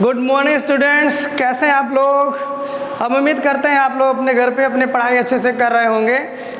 Good morning students, कैसे हैं आप लोग। हम उम्मीद करते हैं आप लोग अपने घर पे अपनी पढ़ाई अच्छे से कर रहे होंगे।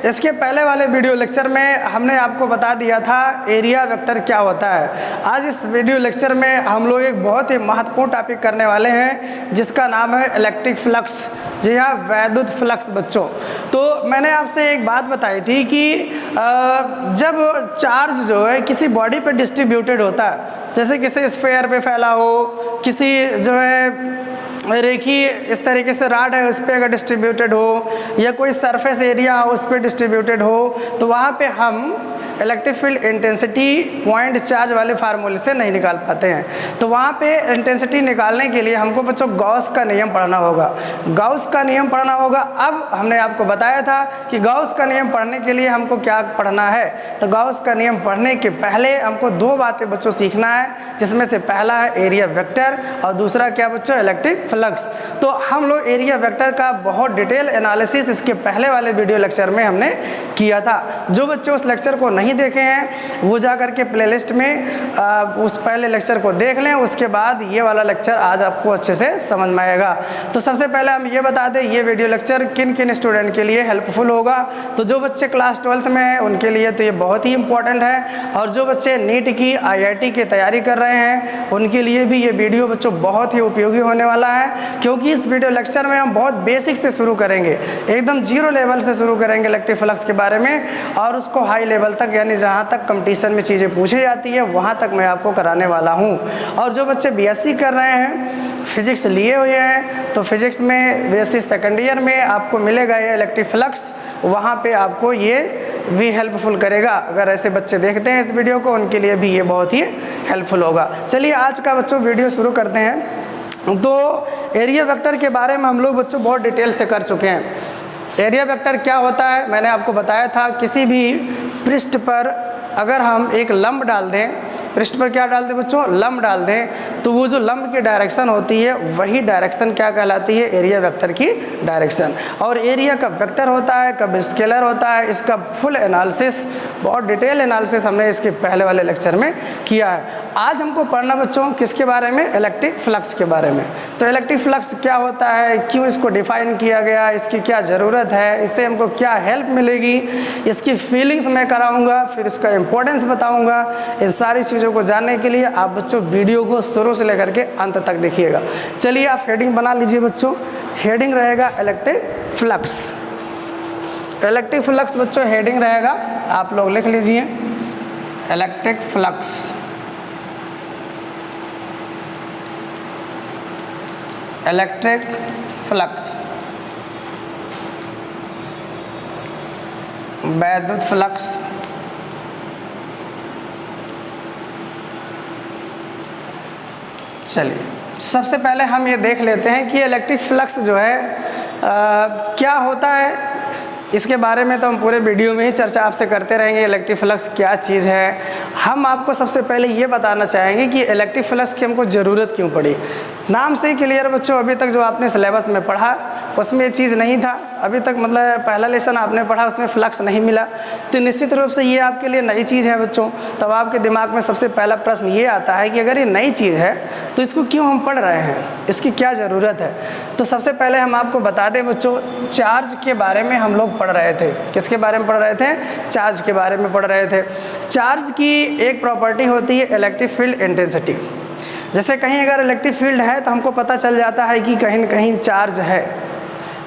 इसके पहले वाले वीडियो लेक्चर में हमने आपको बता दिया था एरिया वेक्टर क्या होता है। आज इस वीडियो लेक्चर में हम लोग एक बहुत ही महत्वपूर्ण टॉपिक करने वाले हैं जिसका नाम है इलेक्ट्रिक फ्लक्स। जी हाँ, वैद्युत फ्लक्स बच्चों। तो मैंने आपसे एक बात बताई थी कि जब चार्ज जो है किसी बॉडी पे डिस्ट्रीब्यूटेड होता है, जैसे किसी स्फीयर पे फैला हो, किसी जो है रेखी इस तरीके से राड है उस पर अगर डिस्ट्रीब्यूटेड हो, या कोई सरफेस एरिया उस पर डिस्ट्रीब्यूटेड हो, तो वहाँ पे हम electric field intensity point charge वाले फार्मूले से नहीं निकाल पाते हैं। तो वहाँ पे इंटेंसिटी निकालने के लिए हमको बच्चों गॉस का नियम पढ़ना होगा। गॉस का नियम पढ़ना होगा। अब हमने आपको बताया था कि गॉस का नियम पढ़ने के लिए हमको क्या पढ़ना है। तो गॉस का नियम पढ़ने के पहले हमको दो बातें बच्चों सीखना है, जिसमें से पहला है एरिया वेक्टर और दूसरा क्या बच्चों, इलेक्ट्रिक फ्लक्स। तो हम लोग एरिया वेक्टर का बहुत डिटेल एनालिसिस इसके पहले वाले वीडियो लेक्चर में हमने किया था। जो बच्चे उस लेक्चर को नहीं देखे हैं वो जा करके प्लेलिस्ट में उस पहले लेक्चर को देख लें, उसके बाद ये वाला लेक्चर आज आपको अच्छे से समझ में आएगा। तो सबसे पहले हम ये बता दें ये वीडियो लेक्चर किन किन स्टूडेंट के लिए हेल्पफुल होगा। तो जो बच्चे क्लास 12th में हैं उनके लिए तो ये बहुत ही इंपॉर्टेंट है, और जो बच्चे नीट की IIT की तैयारी कर रहे हैं उनके लिए भी ये वीडियो बच्चों बहुत ही उपयोगी होने वाला है। क्योंकि इस वीडियो लेक्चर में हम बहुत बेसिक से शुरू करेंगे, एकदम जीरो लेवल से शुरू करेंगे इलेक्ट्रिक फ्लक्स के बारे में, और उसको हाई लेवल तक यानी जहाँ तक कंपटीशन में चीज़ें पूछी जाती है वहाँ तक मैं आपको कराने वाला हूँ। और जो बच्चे BSc कर रहे हैं, फिजिक्स लिए हुए हैं, तो फिजिक्स में BSc सेकेंड ईयर में आपको मिलेगा ये इलेक्ट्रिक फ्लक्स, वहाँ पे आपको ये भी हेल्पफुल करेगा। अगर ऐसे बच्चे देखते हैं इस वीडियो को उनके लिए भी ये बहुत ही हेल्पफुल होगा। चलिए आज का बच्चों वीडियो शुरू करते हैं। तो एरिया वेक्टर के बारे में हम लोग बच्चों बहुत डिटेल से कर चुके हैं। एरिया वेक्टर क्या होता है मैंने आपको बताया था, किसी भी पृष्ठ पर अगर हम एक लंब डाल दें, पृष्ठ पर क्या डाल दें बच्चों, लंब डाल दें, तो वो जो लंब की डायरेक्शन होती है वही डायरेक्शन क्या कहलाती है, एरिया वेक्टर की डायरेक्शन। और एरिया कब वेक्टर होता है कब स्केलर होता है, इसका फुल एनालिसिस, बहुत डिटेल एनालिसिस हमने इसके पहले वाले लेक्चर में किया है। आज हमको पढ़ना बच्चों किसके बारे में, इलेक्ट्रिक फ्लक्स के बारे में। तो इलेक्ट्रिक फ्लक्स क्या होता है, क्यों इसको डिफाइन किया गया, इसकी क्या ज़रूरत है, इससे हमको क्या हेल्प मिलेगी, इसकी फीलिंग्स मैं कराऊंगा, फिर इसका इंपॉर्टेंस बताऊंगा। इन सारी चीज़ों को जानने के लिए आप बच्चों वीडियो को शुरू से लेकर के अंत तक देखिएगा। चलिए आप हेडिंग बना लीजिए बच्चों। हेडिंग रहेगा इलेक्ट्रिक फ्लक्स। इलेक्ट्रिक फ्लक्स बच्चों हेडिंग रहेगा, आप लोग लिख लीजिए इलेक्ट्रिक फ्लक्स। इलेक्ट्रिक फ्लक्स, वैद्युत फ्लक्स, चलिए सबसे पहले हम ये देख लेते हैं कि इलेक्ट्रिक फ्लक्स जो है क्या होता है। इसके बारे में तो हम पूरे वीडियो में ही चर्चा आपसे करते रहेंगे, इलेक्ट्रिक फ्लक्स क्या चीज़ है। हम आपको सबसे पहले ये बताना चाहेंगे कि इलेक्ट्रिक फ्लक्स की हमको ज़रूरत क्यों पड़ी। नाम से ही क्लियर बच्चों, अभी तक जो आपने सिलेबस में पढ़ा उसमें ये चीज़ नहीं था। अभी तक मतलब पहला लेसन आपने पढ़ा उसमें फ्लक्स नहीं मिला, तो निश्चित रूप से ये आपके लिए नई चीज़ है बच्चों। तब आपके दिमाग में सबसे पहला प्रश्न ये आता है कि अगर ये नई चीज़ है तो इसको क्यों हम पढ़ रहे हैं, इसकी क्या ज़रूरत है। तो सबसे पहले हम आपको बता दें बच्चों, चार्ज के बारे में हम लोग पढ़ रहे थे। किसके बारे में पढ़ रहे थे, चार्ज के बारे में पढ़ रहे थे। चार्ज की एक प्रॉपर्टी होती है इलेक्ट्रिक फील्ड इंटेंसिटी। जैसे कहीं अगर इलेक्ट्रिक फील्ड है तो हमको पता चल जाता है कि कहीं न कहीं चार्ज है।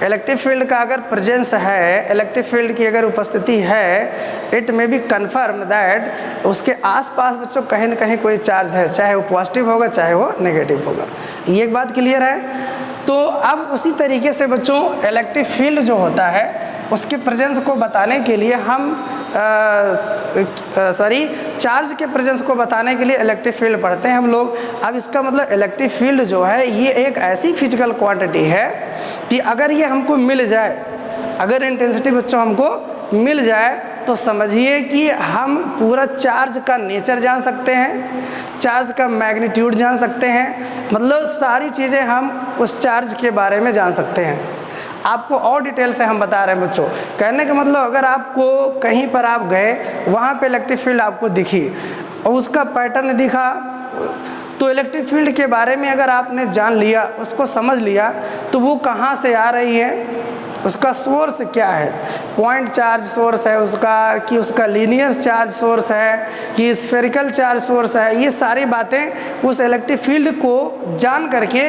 इलेक्ट्रिक फील्ड का अगर प्रेजेंस है, इलेक्ट्रिक फील्ड की अगर उपस्थिति है, it may be confirm that उसके आसपास बच्चों कहीं न कहीं कोई चार्ज है, चाहे वो पॉजिटिव होगा चाहे वो नेगेटिव होगा। ये एक बात क्लियर है। तो अब उसी तरीके से बच्चों इलेक्ट्रिक फील्ड जो होता है उसके प्रेजेंस को बताने के लिए हम चार्ज के प्रेजेंस को बताने के लिए इलेक्ट्रिक फील्ड पढ़ते हैं हम लोग। अब इसका मतलब इलेक्ट्रिक फील्ड जो है ये एक ऐसी फिजिकल क्वांटिटी है कि अगर ये हमको मिल जाए, अगर इंटेंसिटी बच्चों हमको मिल जाए तो समझिए कि हम पूरा चार्ज का नेचर जान सकते हैं, चार्ज का मैग्नीट्यूड जान सकते हैं, मतलब सारी चीज़ें हम उस चार्ज के बारे में जान सकते हैं। आपको और डिटेल से हम बता रहे हैं बच्चों। कहने का मतलब अगर आपको कहीं पर आप गए, वहाँ पे इलेक्ट्रिक फील्ड आपको दिखी और उसका पैटर्न दिखा, तो इलेक्ट्रिक फील्ड के बारे में अगर आपने जान लिया, उसको समझ लिया, तो वो कहाँ से आ रही है, उसका सोर्स क्या है, पॉइंट चार्ज सोर्स है उसका, कि उसका लीनियर चार्ज सोर्स है, कि स्फेरिकल चार्ज सोर्स है, ये सारी बातें उस इलेक्ट्रिक फील्ड को जान करके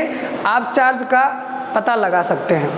आप चार्ज का पता लगा सकते हैं।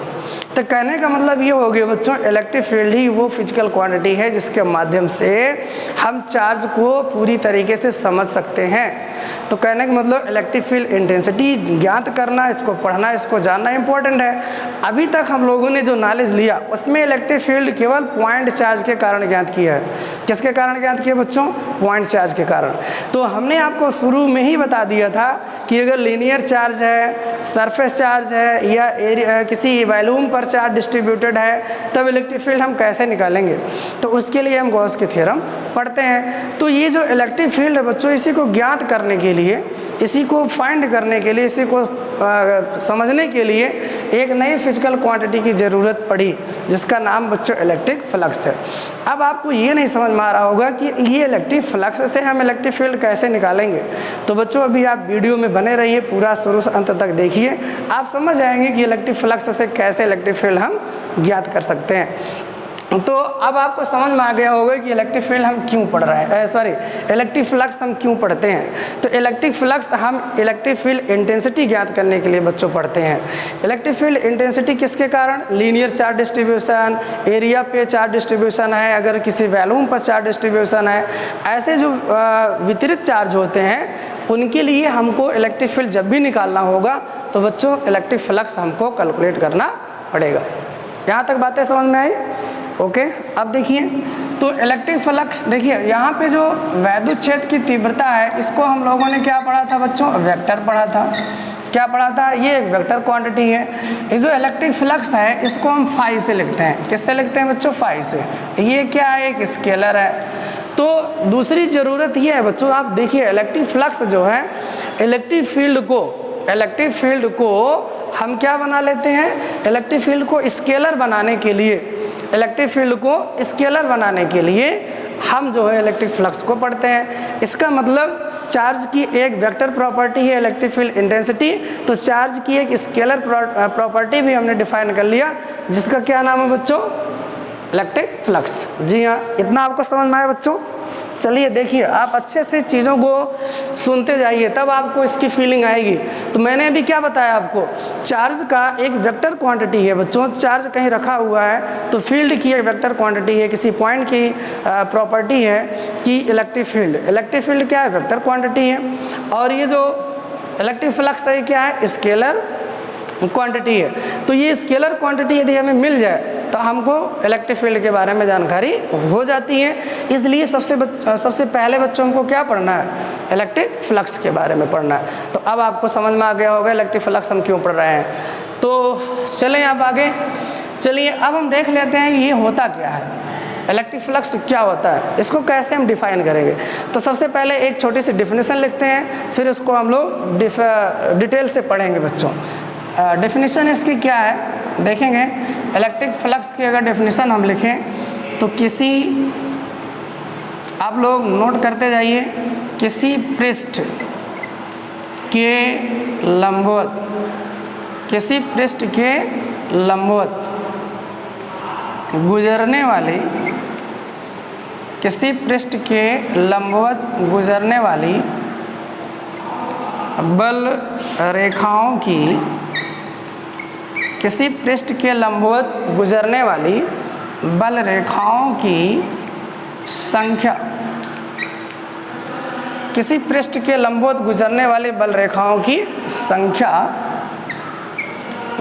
तो कहने का मतलब ये हो गया बच्चों, इलेक्ट्रिक फील्ड ही वो फिजिकल क्वांटिटी है जिसके माध्यम से हम चार्ज को पूरी तरीके से समझ सकते हैं। तो कहने का मतलब इलेक्ट्रिक फील्ड इंटेंसिटी ज्ञात करना, इसको पढ़ना, इसको जानना इंपॉर्टेंट है। अभी तक हम लोगों ने जो नॉलेज लिया उसमें इलेक्ट्रिक फील्ड केवल पॉइंट चार्ज के कारण ज्ञात किया है। किसके कारण ज्ञात किया बच्चों? पॉइंट चार्ज के कारण। तो हमने आपको शुरू में ही बता दिया था कि अगर लीनियर चार्ज है, सरफेस चार्ज है, या एरिया किसी वॉल्यूम पर चार्ज डिस्ट्रीब्यूटेड है, तब इलेक्ट्रिक फील्ड हम कैसे निकालेंगे। तो उसके लिए हम गॉस की थ्योरम पढ़ते हैं। तो ये जो इलेक्ट्रिक फील्ड है बच्चों, इसी को ज्ञात करने के लिए, इसी को फाइंड करने के लिए, इसी को समझने के लिए एक नई फिजिकल क्वांटिटी की ज़रूरत पड़ी, जिसका नाम बच्चों इलेक्ट्रिक फ्लक्स है। अब आपको ये नहीं समझ में आ रहा होगा कि ये इलेक्ट्रिक फ्लक्स से हम इलेक्ट्रिक फील्ड कैसे निकालेंगे। तो बच्चों अभी आप वीडियो में बने रहिए, पूरा शुरू से अंत तक देखिए, आप समझ जाएंगे कि इलेक्ट्रिक फ्लक्स से कैसे इलेक्ट्रिक फील्ड हम ज्ञात कर सकते हैं। तो अब आपको समझ में आ गया होगा कि इलेक्ट्रिक फील्ड हम क्यों पढ़ रहे हैं, इलेक्ट्रिक फ्लक्स हम क्यों पढ़ते हैं। तो इलेक्ट्रिक फ्लक्स हम इलेक्ट्रिक फील्ड इंटेंसिटी ज्ञात करने के लिए बच्चों पढ़ते हैं। इलेक्ट्रिक फील्ड इंटेंसिटी किसके कारण? लीनियर चार्ज डिस्ट्रीब्यूशन, एरिया पे चार्ज डिस्ट्रीब्यूशन है, अगर किसी वॉल्यूम पर चार्ज डिस्ट्रीब्यूशन है, ऐसे जो वितरित चार्ज होते हैं उनके लिए हमको इलेक्ट्रिक फील्ड जब भी निकालना होगा तो बच्चों इलेक्ट्रिक फ्लक्स हमको कैलकुलेट करना पड़ेगा। यहाँ तक बातें समझ में आई? ओके। अब देखिए, तो इलेक्ट्रिक फ्लक्स, देखिए यहाँ पे जो वैद्युत क्षेत्र की तीव्रता है, इसको हम लोगों ने क्या पढ़ा था बच्चों? वेक्टर पढ़ा था। क्या पढ़ा था? ये एक वेक्टर क्वांटिटी है। ये जो इलेक्ट्रिक फ्लक्स है इसको हम फाई से लिखते हैं। किससे लिखते हैं बच्चों? फाई से। ये क्या है? एक स्केलर है। तो दूसरी ज़रूरत ये है बच्चों, आप देखिए इलेक्ट्रिक फ्लक्स जो है, इलेक्ट्रिक फील्ड को हम क्या बना लेते हैं? इलेक्ट्रिक फील्ड को स्केलर बनाने के लिए, हम जो है इलेक्ट्रिक फ्लक्स को पढ़ते हैं। इसका मतलब चार्ज की एक वेक्टर प्रॉपर्टी है इलेक्ट्रिक फील्ड इंटेंसिटी, तो चार्ज की एक स्केलर प्रॉपर्टी भी हमने डिफाइन कर लिया, जिसका क्या नाम है बच्चों? Electric flux. जी हाँ, इतना आपको समझ में आया बच्चों? चलिए देखिए, आप अच्छे से चीज़ों को सुनते जाइए, तब आपको इसकी फीलिंग आएगी। तो मैंने अभी क्या बताया आपको? चार्ज का एक वेक्टर क्वांटिटी है बच्चों। चार्ज कहीं रखा हुआ है तो फील्ड की एक वेक्टर क्वांटिटी है, किसी पॉइंट की प्रॉपर्टी है कि इलेक्ट्रिक फील्ड क्या है? वेक्टर क्वांटिटी है। और ये जो इलेक्ट्रिक फ्लक्स है क्या है? स्केलर क्वांटिटी है। तो ये स्केलर क्वांटिटी यदि हमें मिल जाए तो हमको इलेक्ट्रिक फील्ड के बारे में जानकारी हो जाती है। इसलिए सबसे पहले बच्चों को क्या पढ़ना है? इलेक्ट्रिक फ्लक्स के बारे में पढ़ना है। तो अब आपको समझ में आ गया होगा इलेक्ट्रिक फ्लक्स हम क्यों पढ़ रहे हैं। तो चलें आप आगे। चलिए अब हम देख लेते हैं ये होता क्या है, इलेक्ट्रिक फ्लक्स क्या होता है, इसको कैसे हम डिफाइन करेंगे। तो सबसे पहले एक छोटी सी डिफिनेशन लिखते हैं, फिर उसको हम लोग डिटेल से पढ़ेंगे बच्चों। डेफिनेशन इसकी क्या है देखेंगे। इलेक्ट्रिक फ्लक्स की अगर डेफिनेशन हम लिखें तो आप लोग नोट करते जाइए, किसी पृष्ठ के लंबवत गुजरने वाली बल रेखाओं की संख्या, किसी पृष्ठ के लंबवत गुजरने वाली बल रेखाओं की संख्या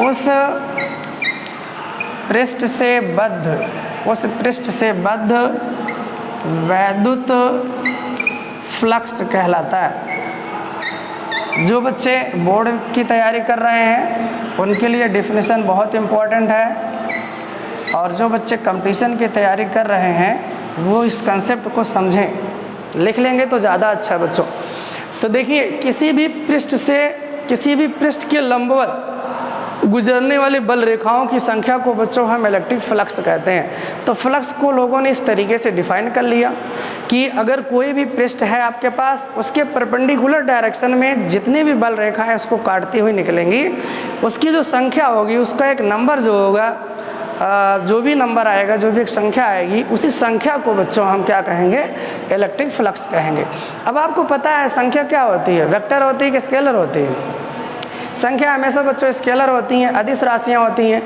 उस पृष्ठ से बद्ध वैद्युत फ्लक्स कहलाता है। जो बच्चे बोर्ड की तैयारी कर रहे हैं उनके लिए डेफिनेशन बहुत इम्पोर्टेंट है, और जो बच्चे कंपटीशन की तैयारी कर रहे हैं वो इस कंसेप्ट को समझें, लिख लेंगे तो ज़्यादा अच्छा है बच्चों। तो देखिए, किसी भी पृष्ठ के लंबवत गुजरने वाली बल रेखाओं की संख्या को बच्चों हम इलेक्ट्रिक फ्लक्स कहते हैं। तो फ्लक्स को लोगों ने इस तरीके से डिफाइन कर लिया कि अगर कोई भी पृष्ठ है आपके पास, उसके परपेंडिकुलर डायरेक्शन में जितनी भी बल रेखा है उसको काटती हुई निकलेंगी, उसकी जो संख्या होगी उसका एक नंबर जो होगा, जो भी नंबर आएगा, जो भी एक संख्या आएगी, उसी संख्या को बच्चों हम क्या कहेंगे, इलेक्ट्रिक फ्लक्स कहेंगे। अब आपको पता है संख्या क्या होती है, वेक्टर होती है कि स्केलर होती है? संख्या हमेशा बच्चों स्केलर होती हैं, अदिश राशियाँ होती हैं।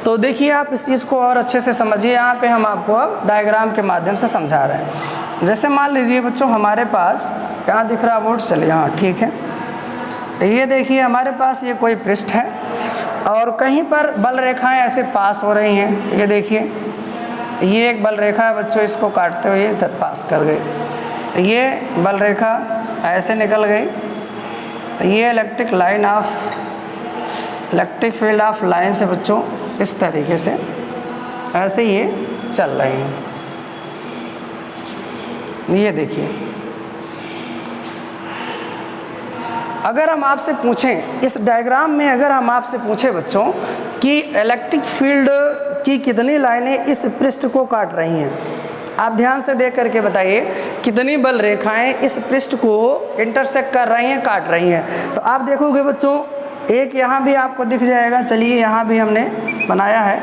तो देखिए आप इस चीज़ को और अच्छे से समझिए। यहाँ पे हम आपको अब डायग्राम के माध्यम से समझा रहे हैं। जैसे मान लीजिए बच्चों हमारे पास यहाँ दिख रहा बोर्ड, चलिए यहाँ ठीक है, ये देखिए हमारे पास ये कोई पृष्ठ है और कहीं पर बल रेखाएं ऐसे पास हो रही हैं। ये देखिए ये एक बल रेखा है बच्चों, इसको काटते हुए इधर पास कर गई, ये बल रेखा ऐसे निकल गई, ये इलेक्ट्रिक फील्ड ऑफ लाइन से बच्चों इस तरीके से ऐसे ये चल रही हैं। ये देखिए, अगर हम आपसे पूछें इस डायग्राम में, अगर हम आपसे पूछें बच्चों कि इलेक्ट्रिक फील्ड की कितनी लाइनें इस पृष्ठ को काट रही हैं, आप ध्यान से देख करके बताइए कितनी बल रेखाएं इस पृष्ठ को इंटरसेक्ट कर रही हैं, काट रही हैं। तो आप देखोगे बच्चों एक यहाँ भी आपको दिख जाएगा, चलिए यहाँ भी हमने बनाया है।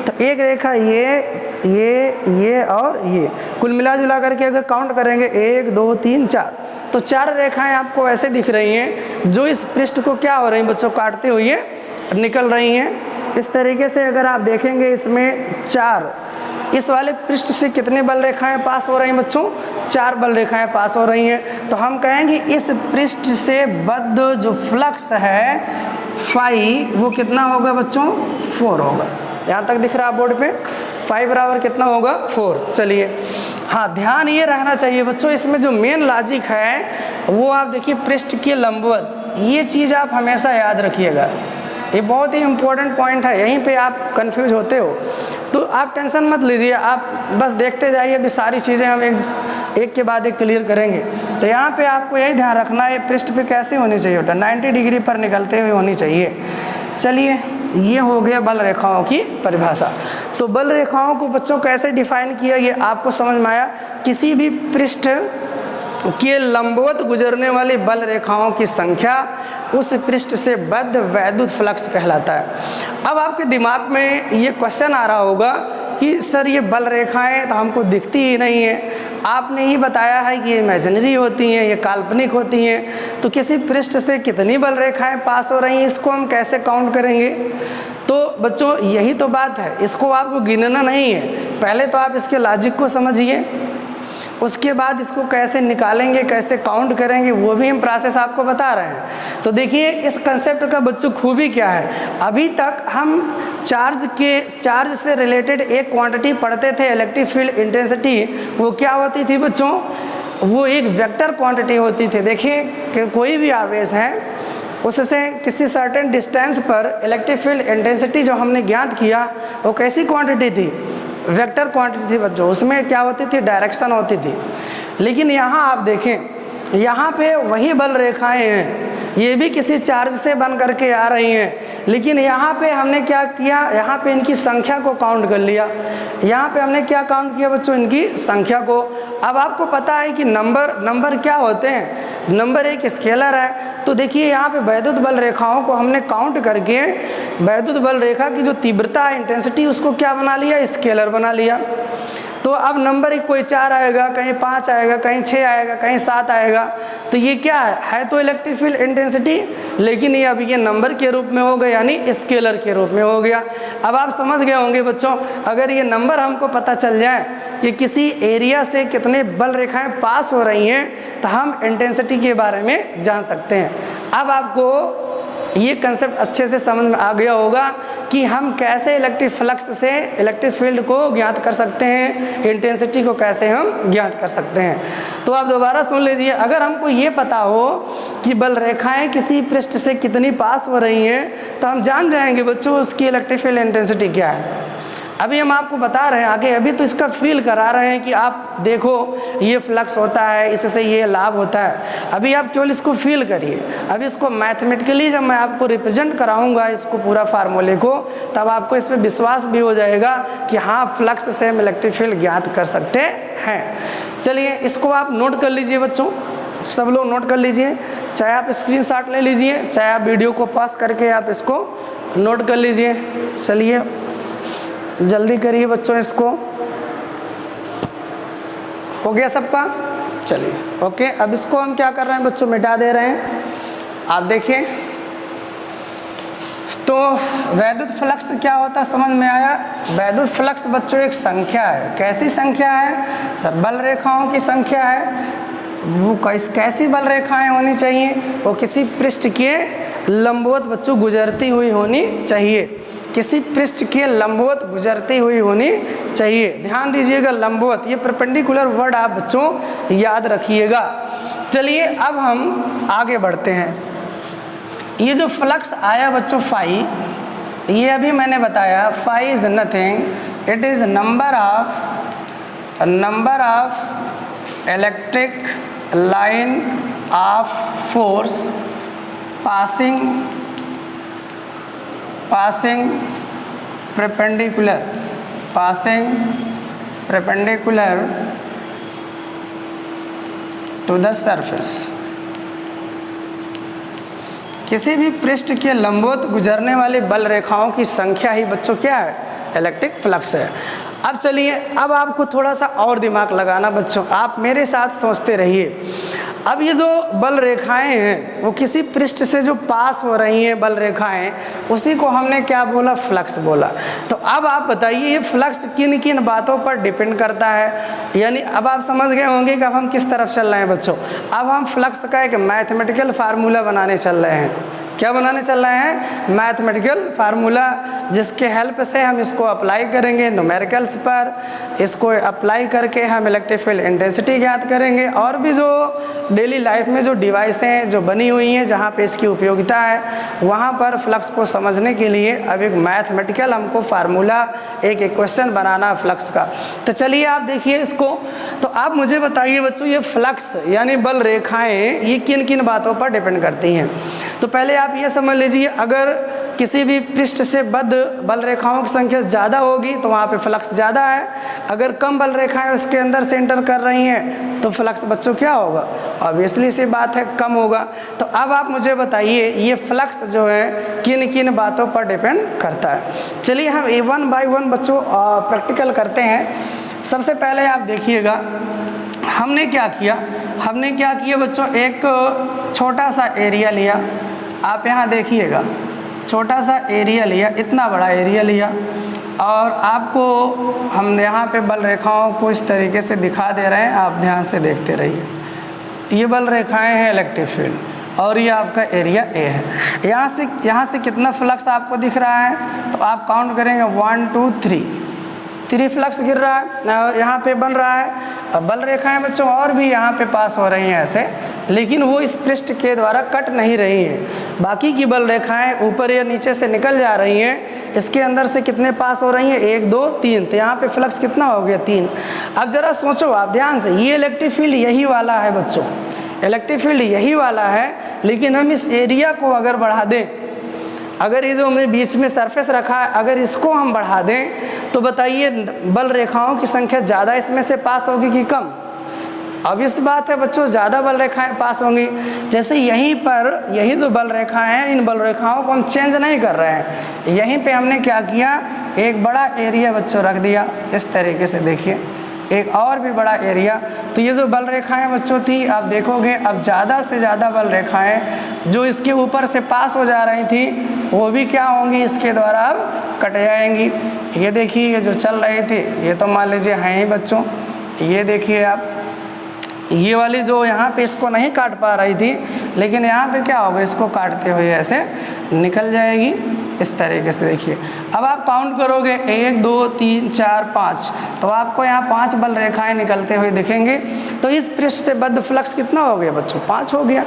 तो एक रेखा ये और ये, कुल मिला जुला करके अगर काउंट करेंगे 1 2 3 4, तो 4 रेखाएं आपको ऐसे दिख रही हैं जो इस पृष्ठ को क्या हो रही हैं बच्चों, काटते हुए निकल रही हैं। इस तरीके से अगर आप देखेंगे इसमें 4, इस वाले पृष्ठ से कितने बल रेखाएं पास हो रही हैं बच्चों, 4 बल रेखाएं पास हो रही हैं। तो हम कहेंगे इस पृष्ठ से बद्ध जो फ्लक्स है फाई, वो कितना होगा बच्चों, 4 होगा। यहाँ तक दिख रहा है बोर्ड पे, फाई बराबर कितना होगा, 4। चलिए हाँ, ध्यान ये रहना चाहिए बच्चों, इसमें जो मेन लॉजिक है वो आप देखिए पृष्ठ के लंबवत, ये चीज़ आप हमेशा याद रखिएगा, ये बहुत ही इम्पोर्टेंट पॉइंट है। यहीं पे आप कंफ्यूज होते हो तो आप टेंशन मत लीजिए, आप बस देखते जाइए, अभी सारी चीज़ें हम एक के बाद एक क्लियर करेंगे। तो यहाँ पे आपको यही ध्यान रखना है पृष्ठ पे कैसे होनी चाहिए बेटा, 90 डिग्री पर निकलते हुए होनी चाहिए। चलिए ये हो गया बल रेखाओं की परिभाषा। तो बल रेखाओं को बच्चों कैसे डिफाइन किया ये आपको समझ में आया। किसी भी पृष्ठ के लंबवत गुजरने वाली बल रेखाओं की संख्या उस पृष्ठ से बद्ध वैद्युत फ्लक्स कहलाता है। अब आपके दिमाग में ये क्वेश्चन आ रहा होगा कि सर ये बल रेखाएं तो हमको दिखती ही नहीं है, आपने ही बताया है कि ये इमेजिनरी होती हैं, ये काल्पनिक होती हैं, तो किसी पृष्ठ से कितनी बल रेखाएं पास हो रही हैं इसको हम कैसे काउंट करेंगे। तो बच्चों यही तो बात है, इसको आपको गिनना नहीं है, पहले तो आप इसके लॉजिक को समझिए, उसके बाद इसको कैसे निकालेंगे, कैसे काउंट करेंगे, वो भी हम प्रोसेस आपको बता रहे हैं। तो देखिए इस कंसेप्ट का बच्चों खूबी क्या है, अभी तक हम चार्ज से रिलेटेड एक क्वांटिटी पढ़ते थे, इलेक्ट्रिक फील्ड इंटेंसिटी, वो क्या होती थी बच्चों, वो एक वेक्टर क्वांटिटी होती थी। देखिए कि कोई भी आवेश है उससे किसी सर्टेन डिस्टेंस पर इलेक्ट्रिक फील्ड इंटेंसिटी जो हमने ज्ञात किया वो कैसी क्वांटिटी थी, वेक्टर क्वांटिटी थी बच्चों, उसमें क्या होती थी, डायरेक्शन होती थी। लेकिन यहाँ आप देखें, यहाँ पे वही बल रेखाएं हैं, ये भी किसी चार्ज से बन करके आ रही हैं, लेकिन यहाँ पे हमने क्या किया, यहाँ पे इनकी संख्या को काउंट कर लिया। यहाँ पे हमने क्या काउंट किया बच्चों, इनकी संख्या को। अब आपको पता है कि नंबर क्या होते हैं, नंबर एक स्केलर है। तो देखिए यहाँ पे वैद्युत बल रेखाओं को हमने काउंट करके वैद्युत बल रेखा की जो तीव्रता है, इंटेंसिटी, उसको क्या बना लिया, स्केलर बना लिया। तो अब नंबर एक कोई 4 आएगा, कहीं 5 आएगा, कहीं 6 आएगा, कहीं 7 आएगा, तो ये क्या है तो इलेक्ट्रिक फील्ड इंटेंसिटी, लेकिन ये अब ये नंबर के रूप में हो गया, यानी स्केलर के रूप में हो गया। अब आप समझ गए होंगे बच्चों, अगर ये नंबर हमको पता चल जाए कि किसी एरिया से कितने बल रेखाएं पास हो रही हैं, तो हम इंटेंसिटी के बारे में जान सकते हैं। अब आपको ये कंसेप्ट अच्छे से समझ में आ गया होगा कि हम कैसे इलेक्ट्रिक फ्लक्स से इलेक्ट्रिक फील्ड को ज्ञात कर सकते हैं, इंटेंसिटी को कैसे हम ज्ञात कर सकते हैं। तो आप दोबारा सुन लीजिए, अगर हमको ये पता हो कि बल रेखाएं किसी पृष्ठ से कितनी पास हो रही हैं, तो हम जान जाएंगे बच्चों उसकी इलेक्ट्रिक फील्ड इंटेंसिटी क्या है। अभी हम आपको बता रहे हैं आगे, अभी तो इसका फील करा रहे हैं कि आप देखो ये फ्लक्स होता है, इससे ये लाभ होता है। अभी आप केवल इसको फील करिए। अभी इसको मैथमेटिकली जब मैं आपको रिप्रेजेंट कराऊंगा इसको पूरा फार्मूले को, तब आपको इसमें विश्वास भी हो जाएगा कि हाँ फ्लक्स से हम इलेक्ट्रिक फील्ड ज्ञात कर सकते हैं। चलिए इसको आप नोट कर लीजिए बच्चों, सब लोग नोट कर लीजिए, चाहे आप स्क्रीनशॉट ले लीजिए, चाहे आप वीडियो को पॉज करके आप इसको नोट कर लीजिए। चलिए जल्दी करिए बच्चों, इसको हो गया सबका? चलिए ओके, अब इसको हम क्या कर रहे हैं बच्चों, मिटा दे रहे हैं। आप देखिए तो वैद्युत फ्लक्स क्या होता है समझ में आया? वैद्युत फ्लक्स बच्चों एक संख्या है। कैसी संख्या है सर? बल रेखाओं की संख्या है। वो कैसी बल रेखाएं होनी चाहिए? वो किसी पृष्ठ के लंबवत बच्चों गुजरती हुई होनी चाहिए, किसी पृष्ठ के लंबवत गुजरती हुई होनी चाहिए। ध्यान दीजिएगा, लंबवत, ये परपेंडिकुलर वर्ड आप बच्चों याद रखिएगा। चलिए अब हम आगे बढ़ते हैं। ये जो फ्लक्स आया बच्चों फाई, ये अभी मैंने बताया phi is nothing, it is number of electric line of force passing perpendicular to the surface। किसी भी पृष्ठ के लंबवत गुजरने वाले बल रेखाओं की संख्या ही बच्चों क्या है? इलेक्ट्रिक फ्लक्स है। अब चलिए, अब आपको थोड़ा सा और दिमाग लगाना बच्चों, आप मेरे साथ सोचते रहिए। अब ये जो बल रेखाएं हैं वो किसी पृष्ठ से जो पास हो रही हैं बल रेखाएं, उसी को हमने क्या बोला? फ्लक्स बोला। तो अब आप बताइए ये फ्लक्स किन किन बातों पर डिपेंड करता है? यानी अब आप समझ गए होंगे कि अब हम किस तरफ चल रहे हैं बच्चों। अब हम फ्लक्स का एक मैथमेटिकल फार्मूला बनाने चल रहे हैं। क्या बनाने चल रहे हैं? मैथमेटिकल फार्मूला, जिसके हेल्प से हम इसको अप्लाई करेंगे न्यूमेरिकल्स पर। इसको अप्लाई करके हम इलेक्ट्रिक फील्ड इंटेंसिटी ज्ञात करेंगे, और भी जो डेली लाइफ में जो डिवाइसें जो बनी हुई हैं जहाँ पे इसकी उपयोगिता है, वहाँ पर फ्लक्स को समझने के लिए अब एक मैथमेटिकल हमको फार्मूला, एक इक्वेशन बनाना है फ्लक्स का। तो चलिए आप देखिए इसको। तो आप मुझे बताइए बच्चों, ये फ्लक्स यानी बल रेखाएँ ये किन किन बातों पर डिपेंड करती हैं? तो पहले आप ये समझ लीजिए, अगर किसी भी पृष्ठ से बद्ध बल रेखाओं की संख्या ज़्यादा होगी तो वहाँ पे फ्लक्स ज़्यादा है। अगर कम बल रेखाएं उसके अंदर से एंटर कर रही हैं तो फ्लक्स बच्चों क्या होगा? ऑब्वियसली सी बात है, कम होगा। तो अब आप मुझे बताइए ये फ्लक्स जो है किन किन बातों पर डिपेंड करता है? चलिए हम वन बाय वन बच्चों प्रैक्टिकल करते हैं। सबसे पहले आप देखिएगा हमने क्या किया बच्चों, एक छोटा सा एरिया लिया। आप यहाँ देखिएगा, छोटा सा एरिया लिया, इतना बड़ा एरिया लिया, और आपको हम यहाँ पे बल रेखाओं को इस तरीके से दिखा दे रहे हैं, आप ध्यान से देखते रहिए। ये बल रेखाएं हैं इलेक्ट्रिक फील्ड, और ये आपका एरिया ए है। यहाँ से कितना फ्लक्स आपको दिख रहा है? तो आप काउंट करेंगे 1 2 3 फ्लक्स गिर रहा है, यहाँ पे बन रहा है। अब बल रेखाएं बच्चों और भी यहाँ पे पास हो रही हैं ऐसे, लेकिन वो इस पृष्ठ के द्वारा कट नहीं रही हैं। बाकी की बल रेखाएं ऊपर या नीचे से निकल जा रही हैं। इसके अंदर से कितने पास हो रही हैं? 1 2 3। तो यहाँ पे फ्लक्स कितना हो गया? 3। अब जरा सोचो आप ध्यान से, ये इलेक्ट्रिक फील्ड यही वाला है बच्चों, इलेक्ट्रिक फील्ड यही वाला है, लेकिन हम इस एरिया को अगर बढ़ा दें, अगर ये जो हमने बीच में सरफेस रखा है अगर इसको हम बढ़ा दें, तो बताइए बल रेखाओं की संख्या ज़्यादा इसमें से पास होगी कि कम? ऑब्वियस बात है बच्चों, ज़्यादा बल रेखाएं पास होंगी। जैसे यहीं पर यही जो बल रेखाएं हैं, इन बल रेखाओं को हम चेंज नहीं कर रहे हैं। यहीं पे हमने क्या किया, एक बड़ा एरिया बच्चों रख दिया इस तरीके से। देखिए एक और भी बड़ा एरिया। तो ये जो बल रेखाएं बच्चों थी, आप देखोगे अब ज़्यादा से ज़्यादा बल रेखाएं जो इसके ऊपर से पास हो जा रही थी, वो भी क्या होंगी, इसके द्वारा अब कट जाएंगी। ये देखिए ये जो चल रही थी, ये तो मान लीजिए हैं ही बच्चों। ये देखिए आप, ये वाली जो यहाँ पे इसको नहीं काट पा रही थी, लेकिन यहाँ पे क्या होगा, इसको काटते हुए ऐसे निकल जाएगी इस तरीके से। देखिए अब आप काउंट करोगे 1 2 3 4 5, तो आपको यहाँ 5 बल रेखाएं निकलते हुए दिखेंगे। तो इस पृष्ठ से बद्ध फ्लक्स कितना हो गया बच्चों? 5 हो गया।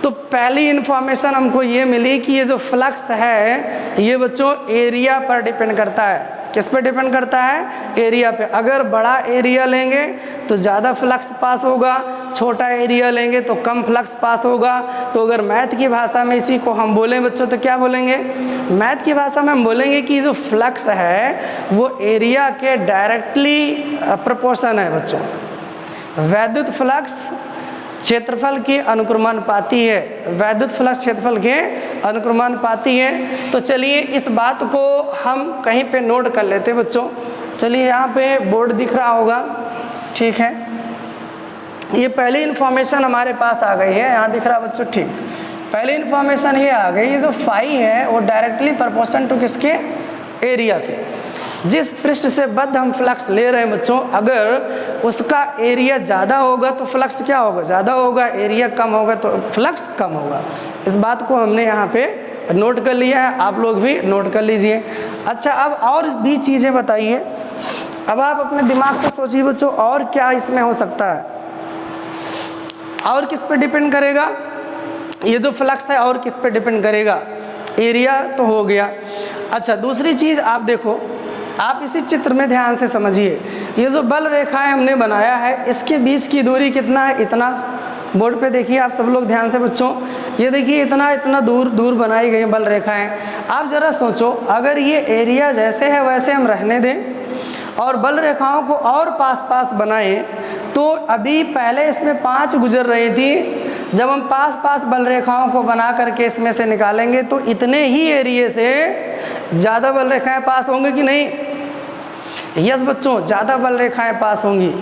तो पहली इन्फॉर्मेशन हमको ये मिली कि ये जो फ्लक्स है ये बच्चों एरिया पर डिपेंड करता है। किस पे डिपेंड करता है? एरिया पे। अगर बड़ा एरिया लेंगे तो ज़्यादा फ्लक्स पास होगा, छोटा एरिया लेंगे तो कम फ्लक्स पास होगा। तो अगर मैथ की भाषा में इसी को हम बोलें बच्चों तो क्या बोलेंगे? मैथ की भाषा में हम बोलेंगे कि जो फ्लक्स है वो एरिया के डायरेक्टली प्रोपोर्शन है बच्चों। वैद्युत फ्लक्स क्षेत्रफल के अनुक्रमानुपाती है, वैद्युत फ्लक्स क्षेत्रफल के अनुक्रमानुपाती है। तो चलिए इस बात को हम कहीं पे नोट कर लेते हैं बच्चों। चलिए यहाँ पे बोर्ड दिख रहा होगा, ठीक है। ये पहली इन्फॉर्मेशन हमारे पास आ गई है, यहाँ दिख रहा बच्चों, ठीक। पहली इन्फॉर्मेशन ये आ गई, ये जो फाई है वो डायरेक्टली प्रोपोर्शन टू किसके? एरिया के। जिस पृष्ठ से बद्ध हम फ्लक्स ले रहे हैं बच्चों, अगर उसका एरिया ज़्यादा होगा तो फ्लक्स क्या होगा? ज़्यादा होगा। एरिया कम होगा तो फ्लक्स कम होगा। इस बात को हमने यहाँ पे नोट कर लिया है, आप लोग भी नोट कर लीजिए। अच्छा, अब और भी चीज़ें बताइए। अब आप अपने दिमाग पे सोचिए बच्चों, और क्या इसमें हो सकता है? और किस पे डिपेंड करेगा? ये जो फ्लक्स है और किस पे डिपेंड करेगा? एरिया तो हो गया। अच्छा, दूसरी चीज़ आप देखो, आप इसी चित्र में ध्यान से समझिए। ये जो बल रेखाएं हमने बनाया है, इसके बीच की दूरी कितना है? इतना। बोर्ड पे देखिए आप सब लोग ध्यान से बच्चों, ये देखिए इतना दूर बनाई गई बल रेखाएं। आप ज़रा सोचो, अगर ये एरिया जैसे है वैसे हम रहने दें और बल रेखाओं को और पास बनाएं, तो अभी पहले इसमें 5 गुजर रही थी, जब हम पास बल रेखाओं को बना करके इसमें से निकालेंगे तो इतने ही एरिया से ज़्यादा बल रेखाएं पास होंगी कि नहीं? यस बच्चों, ज़्यादा बल रेखाएं पास होंगी।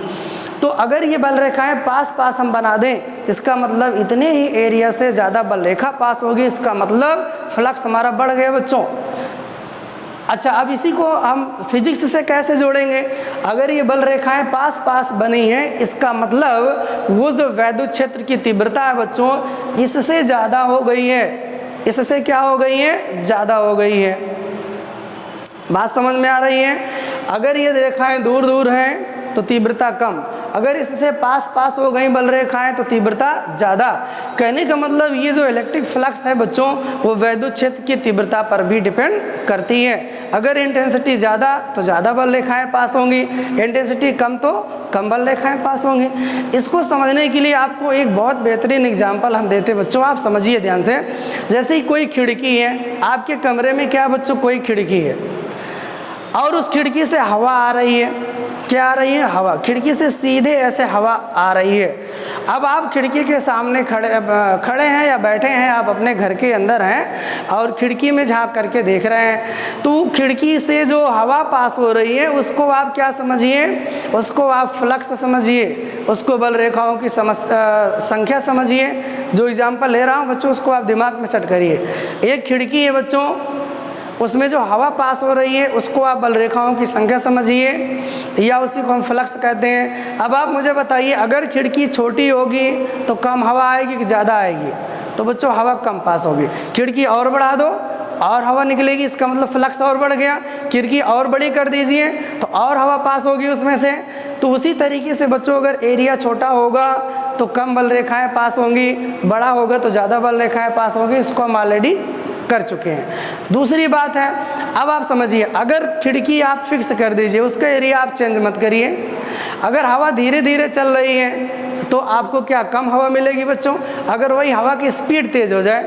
तो अगर ये बल रेखाएं पास हम बना दें, इसका मतलब इतने ही एरिया से ज़्यादा बल रेखा पास होगी, इसका मतलब फ्लक्स हमारा बढ़ गया बच्चों। अच्छा, अब इसी को हम फिजिक्स से कैसे जोड़ेंगे? अगर ये बल रेखाएं पास बनी हैं, इसका मतलब वो जो वैद्युत क्षेत्र की तीव्रता है बच्चों, इससे ज़्यादा हो गई है। इससे क्या हो गई है? ज़्यादा हो गई है। बात समझ में आ रही है? अगर ये रेखाएं दूर हैं तो तीव्रता कम, अगर इससे पास हो गई बल रेखाएं तो तीव्रता ज़्यादा। कहने का मतलब ये जो इलेक्ट्रिक फ्लक्स है बच्चों, वो वैद्युत क्षेत्र की तीव्रता पर भी डिपेंड करती है। अगर इंटेंसिटी ज़्यादा तो ज़्यादा बल रेखाएं पास होंगी, इंटेंसिटी कम तो कम बल रेखाएं पास होंगी। इसको समझने के लिए आपको एक बहुत बेहतरीन एग्जाम्पल हम देते बच्चों, आप समझिए ध्यान से। जैसे ही कोई खिड़की है, आपके कमरे में क्या बच्चों? कोई खिड़की है और उस खिड़की से हवा आ रही है। क्या आ रही है? हवा। खिड़की से सीधे ऐसे हवा आ रही है। अब आप खिड़की के सामने खड़े हैं या बैठे हैं, आप अपने घर के अंदर हैं और खिड़की में झांक करके देख रहे हैं, तो खिड़की से जो हवा पास हो रही है उसको आप क्या समझिए? उसको आप फ्लक्स समझिए, उसको बल रेखाओं की संख्या समझिए। जो एग्जाम्पल ले रहा हूँ बच्चों, उसको आप दिमाग में सेट करिए। एक खिड़की है बच्चों, उसमें जो हवा पास हो रही है उसको आप बल रेखाओं की संख्या समझिए, या उसी को हम फ्लक्स कहते हैं। अब आप मुझे बताइए, अगर खिड़की छोटी होगी तो कम हवा आएगी कि ज़्यादा आएगी? तो बच्चों हवा कम पास होगी। खिड़की और बढ़ा दो और हवा निकलेगी, इसका मतलब फ्लक्स और बढ़ गया। खिड़की और बड़ी कर दीजिए तो और हवा पास होगी उसमें से। तो उसी तरीके से बच्चों, अगर एरिया छोटा होगा तो कम बल रेखाएँ पास होंगी, बड़ा होगा तो ज़्यादा बल रेखाएँ पास होंगी। इसको हम ऑलरेडी कर चुके हैं। दूसरी बात है, अब आप समझिए, अगर खिड़की आप फिक्स कर दीजिए, उसका एरिया आप चेंज मत करिए। अगर हवा धीरे धीरे चल रही है तो आपको क्या कम हवा मिलेगी बच्चों? अगर वही हवा की स्पीड तेज हो जाए,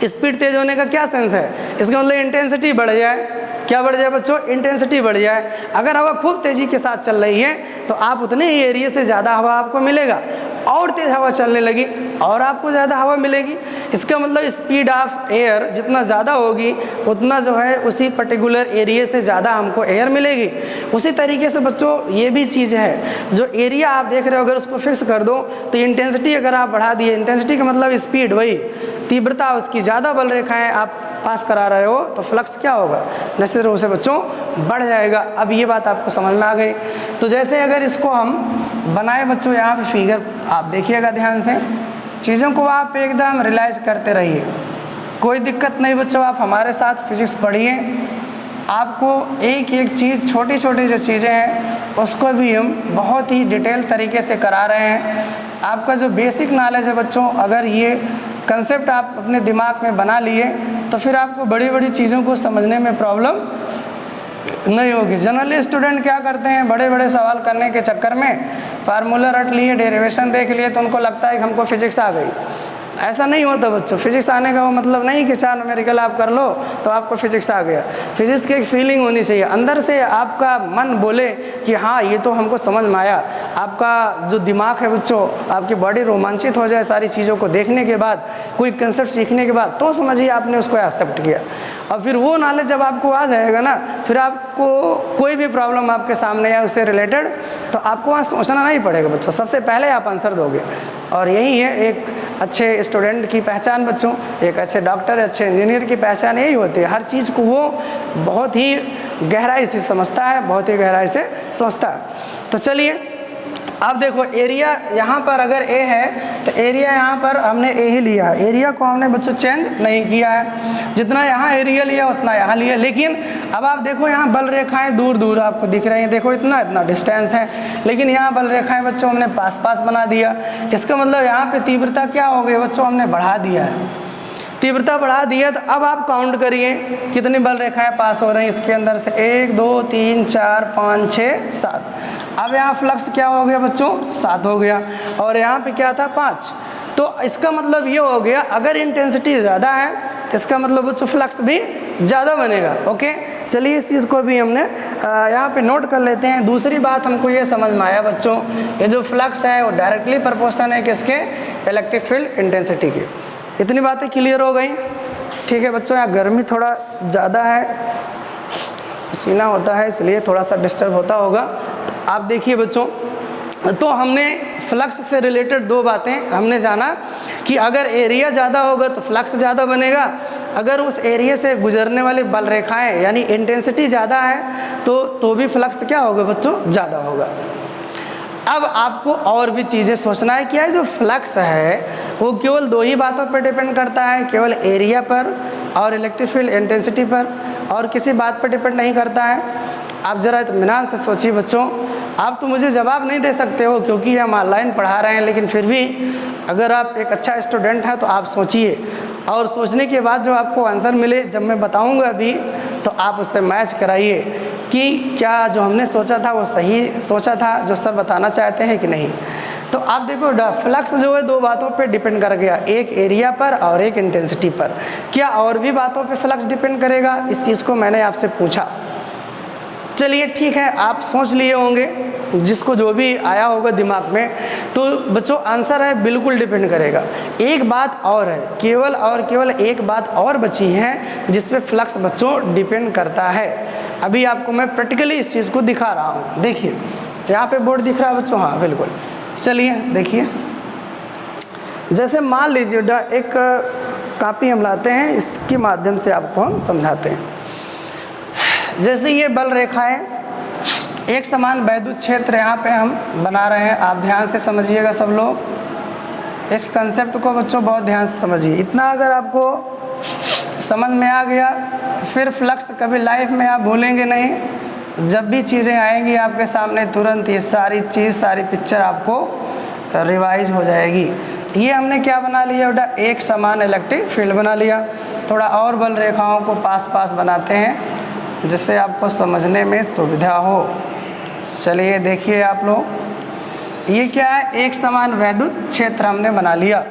स्पीड तेज होने का क्या सेंस है? इसका मतलब इंटेंसिटी बढ़ जाए। क्या बढ़ जाए बच्चों? इंटेंसिटी बढ़ जाए। अगर हवा खूब तेजी के साथ चल रही है तो आप उतने ही एरिया से ज़्यादा हवा आपको मिलेगा, और तेज हवा चलने लगी और आपको ज़्यादा हवा मिलेगी। इसका मतलब स्पीड ऑफ एयर जितना ज़्यादा होगी उतना जो है उसी पर्टिकुलर एरिया से ज़्यादा हमको एयर मिलेगी। उसी तरीके से बच्चों ये भी चीज़ है, जो एरिया आप देख रहे हो अगर उसको फिक्स कर दो तो इंटेंसिटी अगर आप बढ़ा दिए, इंटेंसिटी का मतलब स्पीड, वही तीव्रता उसकी ज़्यादा बल रेखाएँ आप पास करा रहे हो तो फ्लक्स क्या होगा? निश्चित रूप से बच्चों बढ़ जाएगा। अब ये बात आपको समझ में आ गई। तो जैसे अगर इसको हम बनाए बच्चों, यहाँ पे फिगर आप देखिएगा ध्यान से, चीज़ों को आप एकदम रियलाइज करते रहिए, कोई दिक्कत नहीं बच्चों। आप हमारे साथ फिजिक्स पढ़िए, आपको एक एक चीज़, छोटी छोटी जो चीज़ें हैं उसको भी हम बहुत ही डिटेल तरीके से करा रहे हैं। आपका जो बेसिक नॉलेज है बच्चों, अगर ये कंसेप्ट आप अपने दिमाग में बना लिए तो फिर आपको बड़ी बड़ी चीज़ों को समझने में प्रॉब्लम नहीं होगी। जनरली स्टूडेंट क्या करते हैं, बड़े बड़े सवाल करने के चक्कर में फार्मूला रट लिए, डेरिवेशन देख लिए, तो उनको लगता है कि हमको फिजिक्स आ गई। ऐसा नहीं होता बच्चों। फिजिक्स आने का वो मतलब नहीं कि 4 न्यूमेरिकल आप कर लो तो आपको फिजिक्स आ गया। फिजिक्स की एक फीलिंग होनी चाहिए, अंदर से आपका मन बोले कि हाँ ये तो हमको समझ में आया। आपका जो दिमाग है बच्चों, आपकी बॉडी रोमांचित हो जाए सारी चीज़ों को देखने के बाद, कोई कंसेप्ट सीखने के बाद, तो समझिए आपने उसको एक्सेप्ट किया। और फिर वो नॉलेज जब आपको आ जाएगा ना, फिर आपको कोई भी प्रॉब्लम आपके सामने है उससे रिलेटेड, तो आपको वहाँ सोचना नहीं पड़ेगा बच्चों, सबसे पहले आप आंसर दोगे। और यही है एक अच्छे स्टूडेंट की पहचान बच्चों, एक अच्छे डॉक्टर, अच्छे इंजीनियर की पहचान यही होती है। हर चीज़ को वो बहुत ही गहराई से समझता है, बहुत ही गहराई से सोचता है। तो चलिए आप देखो, एरिया यहाँ पर अगर ए है तो एरिया यहाँ पर हमने ए ही लिया है। एरिया को हमने बच्चों चेंज नहीं किया है, जितना यहाँ एरिया लिया उतना यहाँ लिया। लेकिन अब आप देखो यहाँ बल रेखाएं दूर दूर आपको दिख रही हैं, देखो इतना इतना डिस्टेंस है, लेकिन यहाँ बल रेखाएं बच्चों हमने पास पास बना दिया। इसका मतलब यहाँ पे तीव्रता क्या हो गई बच्चों, हमने बढ़ा दिया है। तीव्रता बढ़ा दिया, तो अब आप काउंट करिए कितनी बल रेखाएं पास हो रही हैं इसके अंदर से, 1 2 3 4 5 6 7। अब यहाँ फ्लक्स क्या हो गया बच्चों, 7 हो गया, और यहाँ पे क्या था 5। तो इसका मतलब ये हो गया, अगर इंटेंसिटी ज़्यादा है इसका मतलब बच्चों फ्लक्स भी ज़्यादा बनेगा। ओके, चलिए इस चीज़ को भी हमने यहाँ पे नोट कर लेते हैं। दूसरी बात हमको ये समझ में आया बच्चों, ये जो फ्लक्स है वो डायरेक्टली प्रोपोर्शनल है किसके, इलेक्ट्रिक फील्ड इंटेंसिटी के। इतनी बातें क्लियर हो गई, ठीक है बच्चों। यहाँ गर्मी थोड़ा ज़्यादा है, पसीना होता है, इसलिए थोड़ा सा डिस्टर्ब होता होगा। तो आप देखिए बच्चों, तो हमने फ्लक्स से रिलेटेड 2 बातें हमने जाना कि अगर एरिया ज़्यादा होगा तो फ्लक्स ज़्यादा बनेगा, अगर उस एरिया से गुजरने वाली बल रेखाएँ यानी इंटेंसिटी ज़्यादा है तो भी फ्लक्स क्या होगा बच्चों, ज़्यादा होगा। अब आपको और भी चीज़ें सोचना है। क्या है जो फ्लक्स है वो केवल 2 ही बातों पर डिपेंड करता है, केवल एरिया पर और इलेक्ट्रिक फील्ड इंटेंसिटी पर, और किसी बात पर डिपेंड नहीं करता है। आप ज़रा इत्मीनान से सोचिए बच्चों। आप तो मुझे जवाब नहीं दे सकते हो क्योंकि हम ऑनलाइन पढ़ा रहे हैं, लेकिन फिर भी अगर आप एक अच्छा स्टूडेंट हैं तो आप सोचिए, और सोचने के बाद जो आपको आंसर मिले जब मैं बताऊंगा अभी, तो आप उससे मैच कराइए कि क्या जो हमने सोचा था वो सही सोचा था, जो सर बताना चाहते हैं कि नहीं। तो आप देखो फ्लक्स जो है 2 बातों पे डिपेंड कर गया, एक एरिया पर और एक इंटेंसिटी पर। क्या और भी बातों पे फ्लक्स डिपेंड करेगा, इस चीज़ को मैंने आपसे पूछा। चलिए ठीक है, आप सोच लिए होंगे, जिसको जो भी आया होगा दिमाग में। तो बच्चों आंसर है बिल्कुल डिपेंड करेगा। एक बात और है, केवल और केवल एक बात और बची है जिस पे फ्लक्स बच्चों डिपेंड करता है। अभी आपको मैं प्रैक्टिकली इस चीज़ को दिखा रहा हूँ। देखिए यहाँ पे बोर्ड दिख रहा है बच्चों, हाँ बिल्कुल। चलिए देखिए, जैसे मान लीजिए एक कापी हम लाते हैं, इसके माध्यम से आपको हम समझाते हैं। जैसे ये बल रेखाएं एक समान वैद्युत क्षेत्र यहाँ पे हम बना रहे हैं। आप ध्यान से समझिएगा सब लोग, इस कंसेप्ट को बच्चों बहुत ध्यान से समझिए। इतना अगर आपको समझ में आ गया, फिर फ्लक्स कभी लाइफ में आप भूलेंगे नहीं। जब भी चीज़ें आएंगी आपके सामने, तुरंत ये सारी चीज़, सारी पिक्चर आपको रिवाइज हो जाएगी। ये हमने क्या बना लिया बेटा, एक समान इलेक्ट्रिक फील्ड बना लिया। थोड़ा और बल रेखाओं को पास पास बनाते हैं जिससे आपको समझने में सुविधा हो। चलिए देखिए आप लोग, ये क्या है, एक समान वैद्युत क्षेत्र हमने बना लिया।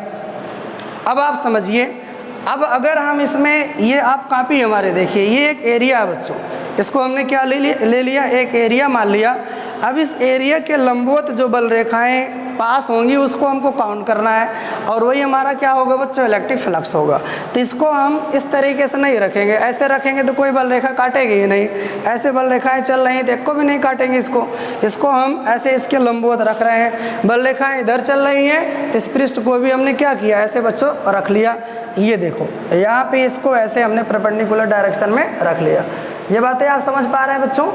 अब आप समझिए, अब अगर हम इसमें, ये आप कापी हमारे देखिए, ये एक एरिया है बच्चों, इसको हमने क्या ले लिया, एक एरिया मान लिया। अब इस एरिया के लंबवत जो बल रेखाएं पास होंगी उसको हमको काउंट करना है, और वही हमारा क्या होगा बच्चों, इलेक्ट्रिक फ्लक्स होगा। तो इसको हम इस तरीके से नहीं रखेंगे, ऐसे रखेंगे तो कोई बल रेखा काटेगी ही नहीं। ऐसे बल रेखाएं चल रही हैं तो एक को भी नहीं काटेंगे इसको हम ऐसे इसके लंबवत रख रहे हैं। बल रेखाएं इधर चल रही हैं, इस पृष्ठ को भी हमने क्या किया, ऐसे बच्चों रख लिया। ये देखो यहाँ पे इसको ऐसे हमने परपेंडिकुलर डायरेक्शन में रख लिया। ये बातें आप समझ पा रहे हैं बच्चों।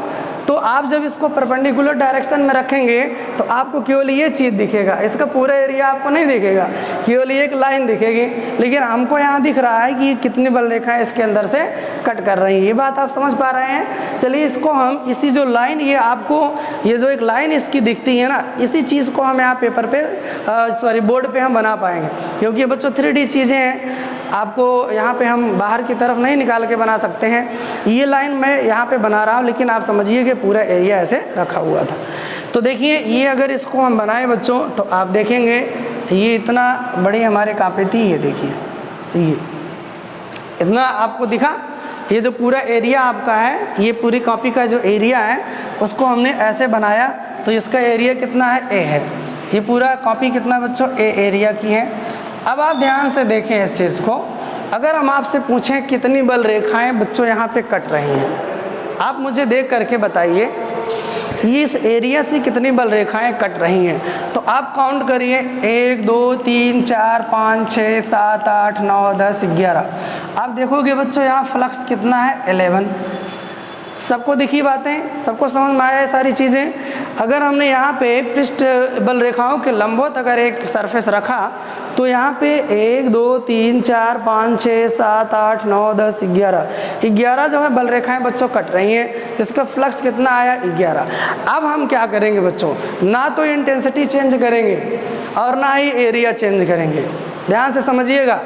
तो आप जब इसको परपेंडिकुलर डायरेक्शन में रखेंगे तो आपको केवल ये चीज़ दिखेगा, इसका पूरा एरिया आपको नहीं दिखेगा, केवल एक लाइन दिखेगी। लेकिन हमको यहाँ दिख रहा है कि कितनी बल रेखाएं इसके अंदर से कट कर रही हैं। ये बात आप समझ पा रहे हैं। चलिए इसको हम, इसी जो लाइन, ये आपको ये जो एक लाइन इसकी दिखती है ना, इसी चीज़ को हम यहाँ पेपर पे बोर्ड पे हम बना पाएंगे, क्योंकि ये बच्चों 3D चीज़ें हैं। आपको यहाँ पे हम बाहर की तरफ नहीं निकाल के बना सकते हैं। ये लाइन मैं यहाँ पे बना रहा हूँ, लेकिन आप समझिए कि पूरा एरिया ऐसे रखा हुआ था। तो देखिए ये अगर इसको हम बनाएं बच्चों, तो आप देखेंगे ये इतना बड़ी हमारे कॉपी थी, ये देखिए ये इतना आपको दिखा। ये जो पूरा एरिया आपका है, ये पूरी कॉपी का जो एरिया है उसको हमने ऐसे बनाया, तो इसका एरिया कितना है, ए है। ये पूरा कॉपी कितना बच्चों, ए एरिया की है। अब आप ध्यान से देखें इस चीज़ को, अगर हम आपसे पूछें कितनी बल रेखाएं बच्चों यहाँ पे कट रही हैं, आप मुझे देख करके बताइए ये इस एरिया से कितनी बल रेखाएं कट रही हैं। तो आप काउंट करिए, 1 2 3 4 5 6 7 8 9 10 11। आप देखोगे बच्चों यहाँ फ्लक्स कितना है, 11। सबको दिखी बातें, सबको समझ में आया सारी चीज़ें। अगर हमने यहाँ पे पृष्ठ बल रेखाओं के लंबवत अगर एक सरफेस रखा, तो यहाँ पे 1 2 3 4 5 6 7 8 9 10 11 जो है बल रेखाएं बच्चों कट रही हैं। इसका फ्लक्स कितना आया, 11। अब हम क्या करेंगे बच्चों, ना तो इंटेंसिटी चेंज करेंगे और ना ही एरिया चेंज करेंगे। ध्यान से समझिएगा,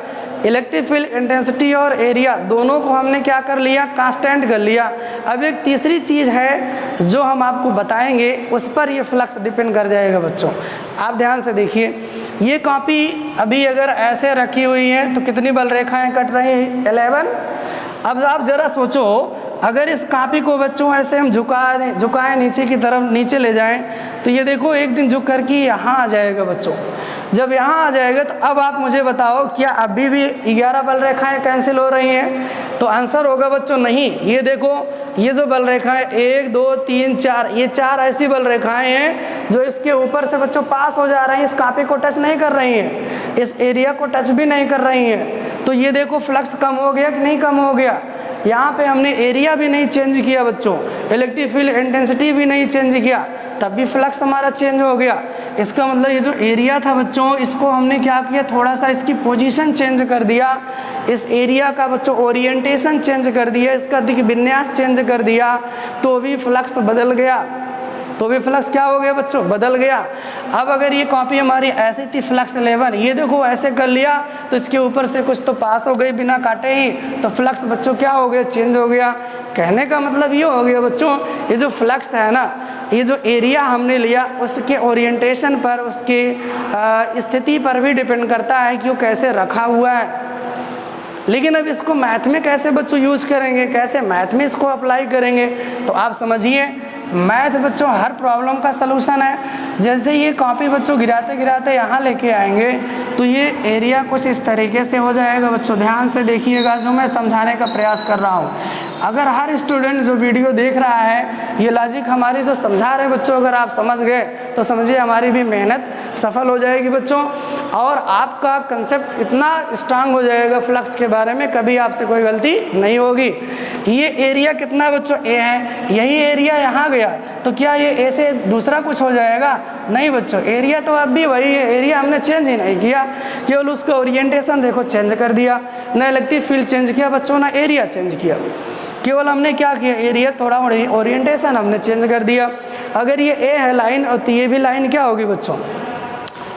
इलेक्ट्रिक फील्ड इंटेंसिटी और एरिया दोनों को हमने क्या कर लिया, कांस्टेंट कर लिया। अब एक तीसरी चीज़ है जो हम आपको बताएंगे, उस पर ये फ्लक्स डिपेंड कर जाएगा बच्चों। आप ध्यान से देखिए, ये कॉपी अभी अगर ऐसे रखी हुई है तो कितनी बल रेखाएं कट रही हैं, 11। अब आप ज़रा सोचो, अगर इस कॉपी को बच्चों ऐसे हम झुकाएं नीचे की तरफ, नीचे ले जाएं, तो ये देखो एक दिन झुक कर के यहाँ आ जाएगा बच्चों। जब यहाँ आ जाएगा तो अब आप मुझे बताओ, क्या अभी भी 11 बल रेखाएं कैंसिल हो रही हैं? तो आंसर होगा बच्चों नहीं। ये देखो, ये जो बल रेखाएं 1 2 3 4, ये 4 ऐसी बल रेखाएं हैं जो इसके ऊपर से बच्चों पास हो जा रही हैं, इस कॉपी को टच नहीं कर रही हैं, इस एरिया को टच भी नहीं कर रही हैं। तो ये देखो फ्लक्स कम हो गया कि नहीं कम हो गया। यहाँ पे हमने एरिया भी नहीं चेंज किया बच्चों, इलेक्ट्रिक फील्ड इंटेंसिटी भी नहीं चेंज किया, तब भी फ्लक्स हमारा चेंज हो गया। इसका मतलब ये जो एरिया था बच्चों, इसको हमने क्या किया, थोड़ा सा इसकी पोजीशन चेंज कर दिया, इस एरिया का बच्चों ओरिएंटेशन चेंज कर दिया, इसका दिख विन्यास चेंज कर दिया, तो भी फ्लक्स बदल गया। तो भी फ्लक्स क्या हो गया बच्चों, बदल गया। अब अगर ये कॉपी हमारी ऐसी थी फ्लक्स 11, ये देखो ऐसे कर लिया तो इसके ऊपर से कुछ तो पास हो गई बिना काटे ही, तो फ्लक्स बच्चों क्या हो गया, चेंज हो गया। कहने का मतलब ये हो गया बच्चों, ये जो फ्लक्स है ना, ये जो एरिया हमने लिया उसके ओरिएंटेशन पर, उसके स्थिति पर भी डिपेंड करता है कि वो कैसे रखा हुआ है। लेकिन अब इसको मैथ में कैसे बच्चों यूज़ करेंगे, कैसे मैथ में इसको अप्लाई करेंगे, तो आप समझिए मैथ बच्चों हर प्रॉब्लम का सलूशन है। जैसे ये कॉपी बच्चों गिराते गिराते यहाँ लेके आएंगे तो ये एरिया कुछ इस तरीके से हो जाएगा बच्चों। ध्यान से देखिएगा जो मैं समझाने का प्रयास कर रहा हूँ। अगर हर स्टूडेंट जो वीडियो देख रहा है, ये लॉजिक हमारी जो समझा रहे बच्चों, अगर आप समझ गए तो समझिए हमारी भी मेहनत सफल हो जाएगी बच्चों, और आपका कंसेप्ट इतना स्ट्रांग हो जाएगा फ्लक्स के बारे में, कभी आपसे कोई गलती नहीं होगी। ये एरिया कितना बच्चों, ए है, यही एरिया यहाँ गया तो क्या ये ए से दूसरा कुछ हो जाएगा? नहीं बच्चों, एरिया तो अब भी वही है, एरिया हमने चेंज ही नहीं किया, केवल उसका ओरिएंटेशन देखो चेंज कर दिया। ना इलेक्ट्रिक फील्ड चेंज किया बच्चों, ना एरिया चेंज किया, केवल हमने क्या किया, एरिया थोड़ा ओरिएंटेशन हमने चेंज कर दिया। अगर ये ए है लाइन, और तो ये भी लाइन क्या होगी बच्चों,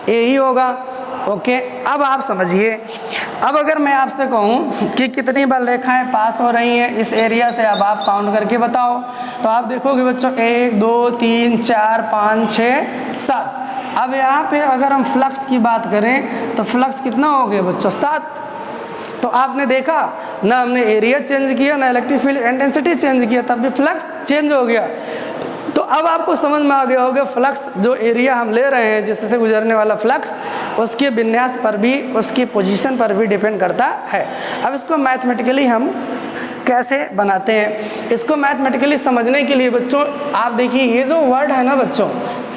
ए ही होगा। ओके, अब आप समझिए, अब अगर मैं आपसे कहूँ कि कितनी बल रेखाएं पास हो रही हैं इस एरिया से, अब आप काउंट करके बताओ, तो आप देखोगे बच्चों 1 2 3 4 5 6 7। अब यहाँ पे अगर हम फ्लक्स की बात करें तो फ्लक्स कितना हो गया बच्चों, 7। तो आपने देखा ना हमने एरिया चेंज किया, ना इलेक्ट्रिक फील्ड इंटेंसिटी चेंज किया, तब भी फ्लक्स चेंज हो गया। तो अब आपको समझ में आ गया होगा फ्लक्स जो एरिया हम ले रहे हैं, जिससे गुजरने वाला फ्लक्स, उसके विन्यास पर भी, उसकी पोजीशन पर भी डिपेंड करता है। अब इसको मैथमेटिकली हम कैसे बनाते हैं, इसको मैथमेटिकली समझने के लिए बच्चों आप देखिए, ये जो वर्ड है ना बच्चों,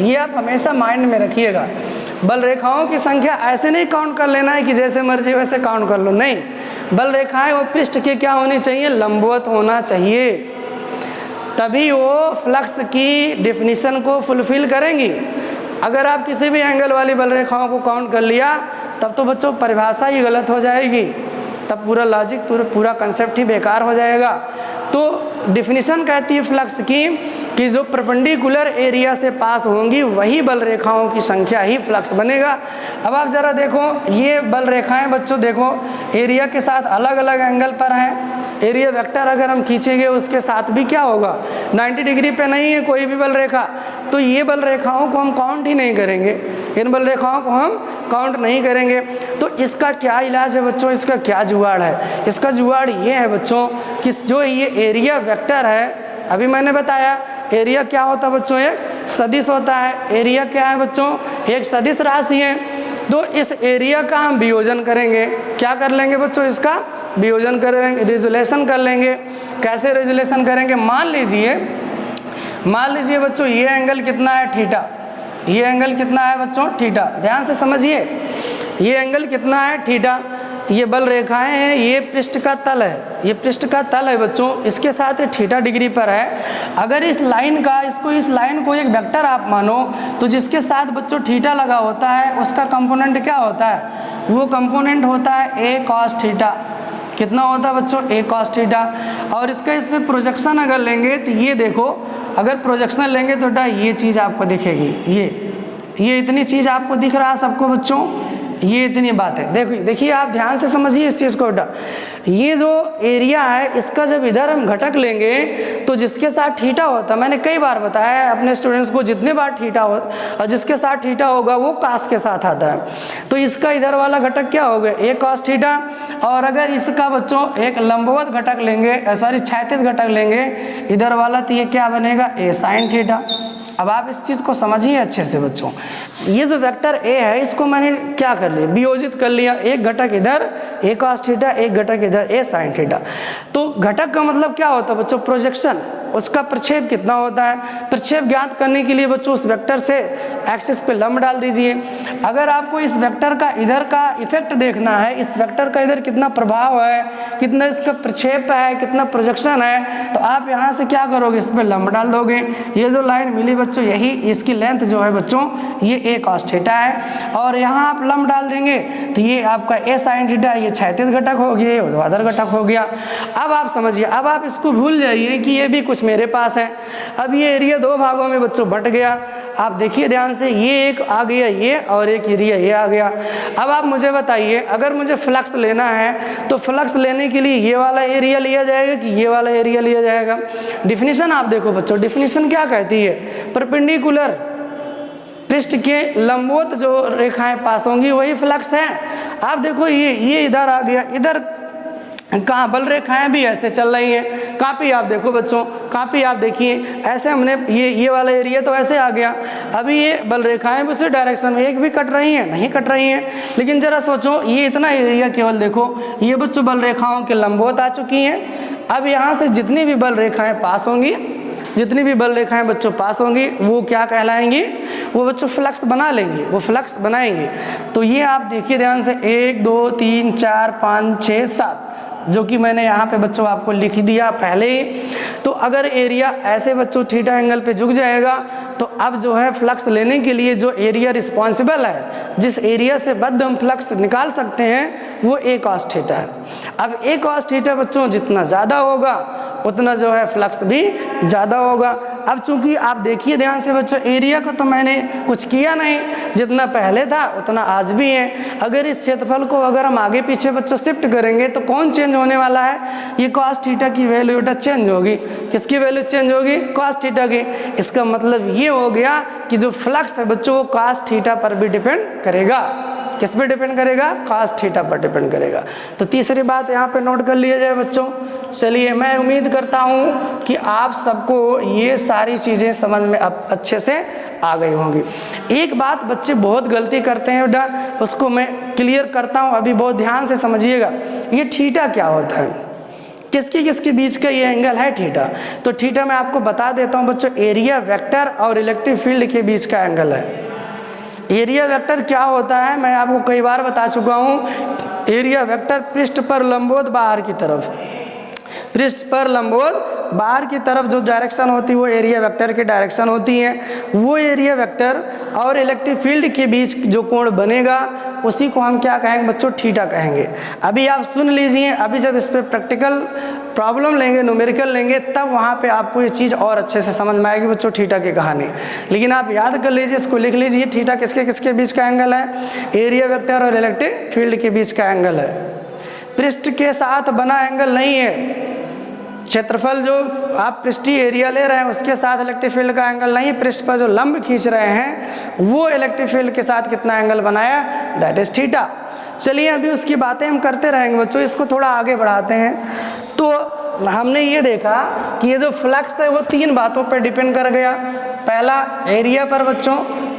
ये आप हमेशा माइंड में रखिएगा। बल रेखाओं की संख्या ऐसे नहीं काउंट कर लेना है कि जैसे मर्जी वैसे काउंट कर लो, नहीं। बल रेखाएं वो पृष्ठ के क्या होनी चाहिए, लंबवत होना चाहिए, तभी वो फ्लक्स की डेफिनेशन को फुलफिल करेंगी। अगर आप किसी भी एंगल वाली बल रेखाओं को काउंट कर लिया, तब तो बच्चों परिभाषा ही गलत हो जाएगी, तब पूरा लॉजिक, पूरा कंसेप्ट ही बेकार हो जाएगा। तो डिफिनीशन कहती है फ्लक्स की कि जो परपेंडिकुलर एरिया से पास होंगी वही बल रेखाओं की संख्या ही फ्लक्स बनेगा। अब आप ज़रा देखो, ये बल रेखाएं बच्चों देखो एरिया के साथ अलग अलग एंगल पर हैं। एरिया वेक्टर अगर हम खींचेंगे उसके साथ भी क्या होगा, 90 डिग्री पे नहीं है कोई भी बल रेखा, तो ये बल रेखाओं को हम काउंट ही नहीं करेंगे, इन बल रेखाओं को हम काउंट नहीं करेंगे। तो इसका क्या इलाज है बच्चों, इसका क्या जुगाड़ है? इसका जुगाड़ ये है बच्चों कि जो ये एरिया वेक्टर है, अभी मैंने बताया एरिया क्या होता है बच्चों, एक सदिश होता है। एरिया क्या है बच्चों, एक सदिश राशि है। तो इस एरिया का हम वियोजन करेंगे, क्या कर लेंगे बच्चों, इसका वियोजन करेंगे, रिजोल्यूशन कर लेंगे। कैसे रिजोल्यूशन करेंगे, मान लीजिए बच्चों ये एंगल कितना है, थीटा। ये एंगल कितना है बच्चों, थीटा। ध्यान से समझिए, ये एंगल कितना है, थीटा। ये बल रेखाएं हैं, ये पृष्ठ का तल है, ये पृष्ठ का तल है बच्चों, इसके साथ ये थीटा डिग्री पर है। अगर इस लाइन को एक वेक्टर आप मानो, तो जिसके साथ बच्चों थीटा लगा होता है उसका कंपोनेंट क्या होता है, वो कंपोनेंट होता है ए कॉस थीटा। कितना होता है बच्चों, ए कॉस थीटा। और इसका इसमें प्रोजेक्शन अगर लेंगे तो ये देखो, अगर प्रोजेक्शन लेंगे तो बेटा ये चीज़ आपको दिखेगी, ये इतनी चीज़ आपको दिख रहा है सबको बच्चों, ये इतनी बात है। देखिए आप ध्यान से समझिए इस चीज़ को बेटा। ये जो एरिया है इसका जब इधर हम घटक लेंगे तो जिसके साथ थीटा होता है, मैंने कई बार बताया है अपने स्टूडेंट्स को, जितने बार थीटा हो और जिसके साथ थीटा होगा वो कास के साथ आता है। तो इसका इधर वाला घटक क्या होगा, ए कॉस थीटा। और अगर इसका बच्चों एक लंबवत घटक लेंगे, क्षैतिज घटक लेंगे इधर वाला, तो ये क्या बनेगा, ए साइन थीटा। अब आप इस चीज़ को समझिए अच्छे से बच्चों। ये जो वेक्टर ए है इसको मैंने क्या कर लिया, वियोजित कर लिया, एक घटक इधर ए कॉस थीटा, एक घटक इधर ए साइन थीटा। तो घटक का मतलब क्या होता है बच्चों, प्रोजेक्शन। उसका प्रक्षेप कितना होता है, प्रक्षेप ज्ञात करने के लिए बच्चों उस वेक्टर से एक्सिस पे लंब डाल दीजिए। अगर आपको इस वेक्टर का इधर का इफेक्ट देखना है, इस वेक्टर का इधर कितना प्रभाव है, कितना इसका प्रक्षेप है, कितना प्रोजेक्शन है, तो आप यहाँ से क्या करोगे, इस पर लंब डाल दोगे। ये जो लाइन मिली बच्चों, यही इसकी लेंथ जो है बच्चों ये ए कॉस थीटा है। और यहाँ आप लंब डाल देंगे तो ये आपका ए साइन थीटा, ये क्षैतिज घटक हो गया, ये ऊर्ध्वाधर घटक हो गया। अब आप समझिए, अब आप इसको भूल जाइए कि ये भी कुछ मेरे पास है। अब ये एरिया दो भागों में बच्चों बट गया। आप देखिए ध्यान से, ये एक आ गया ये, और एक एरिया ये आ गया। अब आप मुझे बताइए, अगर मुझे फ्लक्स लेना है तो फ्लक्स लेने के लिए ये वाला एरिया लिया जाएगा कि ये वाला एरिया लिया जाएगा। डिफिनीशन आप देखो बच्चों, डिफिनीशन क्या कहती है, परपेंडिकुलर पृष्ठ के लंबवत जो रेखाएं पास होंगी वही फ्लक्स है। आप देखो ये इधर आ गया, इधर कहाँ बल रेखाएं भी ऐसे चल रही हैं। कापी आप देखो बच्चों, कापी आप देखिए, ऐसे हमने ये वाला एरिया तो ऐसे आ गया। अभी ये बल रेखाएं भी उसी डायरेक्शन में, एक भी कट रही हैं नहीं कट रही हैं। लेकिन जरा सोचो, ये इतना एरिया केवल देखो, ये बच्चों बल रेखाओं के लंबवत आ चुकी हैं। अब यहाँ से जितनी भी बल रेखाएं पास होंगी, जितनी भी बल रेखाएं बच्चों पास होंगी, वो क्या कहलाएंगी, वो बच्चों फ्लक्स बना लेंगे, वो फ्लक्स बनाएंगे। तो ये आप देखिए ध्यान से, 1 2 3 4 5 6 7, जो कि मैंने यहाँ पे बच्चों आपको लिख दिया पहले ही। तो अगर एरिया ऐसे बच्चों थीटा एंगल पे झुक जाएगा, तो अब जो है फ्लक्स लेने के लिए जो एरिया रिस्पॉन्सिबल है, जिस एरिया से बद्ध हम फ्लक्स निकाल सकते हैं, वो ए कॉस थीटा है। अब ए कॉस थीटा बच्चों जितना ज़्यादा होगा उतना जो है फ्लक्स भी ज़्यादा होगा। अब चूंकि आप देखिए ध्यान से बच्चों, एरिया को तो मैंने कुछ किया नहीं, जितना पहले था उतना आज भी है। अगर इस क्षेत्रफल को अगर हम आगे पीछे बच्चों शिफ्ट करेंगे तो कौन चेंज होने वाला है, ये कॉस थीटा की वैल्यू चेंज होगी। किसकी वैल्यू चेंज होगी, कॉस थीटा की। इसका मतलब ये हो गया कि जो फ्लक्स है बच्चों वो कॉस थीटा पर भी डिपेंड करेगा। किस पे डिपेंड करेगा, कॉस थीटा पर डिपेंड करेगा। तो तीसरी बात यहाँ पे नोट कर लिया जाए बच्चों। चलिए, मैं उम्मीद करता हूँ कि आप सबको ये सारी चीज़ें समझ में अब अच्छे से आ गई होंगी। एक बात बच्चे बहुत गलती करते हैं बेटा, उसको मैं क्लियर करता हूँ, अभी बहुत ध्यान से समझिएगा। ये थीटा क्या होता है, किसके बीच का ये एंगल है थीटा। तो थीटा मैं आपको बता देता हूँ बच्चों, एरिया वेक्टर और इलेक्ट्रिक फील्ड के बीच का एंगल है। एरिया वेक्टर क्या होता है मैं आपको कई बार बता चुका हूँ। एरिया वेक्टर पृष्ठ पर लंबवत बाहर की तरफ, पृष्ठ पर लंबवत बाहर की तरफ जो डायरेक्शन होती है वो एरिया वेक्टर की डायरेक्शन होती है। वो एरिया वेक्टर और इलेक्ट्रिक फील्ड के बीच जो कोण बनेगा उसी को हम क्या कहेंगे बच्चों, थीटा कहेंगे। अभी आप सुन लीजिए, अभी जब इस पर प्रैक्टिकल प्रॉब्लम लेंगे, न्यूमेरिकल लेंगे, तब वहाँ पे आपको ये चीज़ और अच्छे से समझ में आएगी बच्चों थीटा की कहानी। लेकिन आप याद कर लीजिए, इसको लिख लीजिए, थीटा किसके किसके बीच का एंगल है, एरिया वेक्टर और इलेक्ट्रिक फील्ड के बीच का एंगल है। पृष्ठ के साथ बना एंगल नहीं है, क्षेत्रफल जो आप पृष्ठीय एरिया ले रहे हैं उसके साथ इलेक्ट्रिक फील्ड का एंगल नहीं, पृष्ठ पर जो लंब खींच रहे हैं वो इलेक्ट्रिक फील्ड के साथ कितना एंगल बनाया, दैट इज थीटा। चलिए अभी उसकी बातें हम करते रहेंगे बच्चों, इसको थोड़ा आगे बढ़ाते हैं। तो हमने ये देखा कि ये जो फ्लक्स है वो 3 बातों पर डिपेंड कर गया। पहला एरिया पर बच्चों,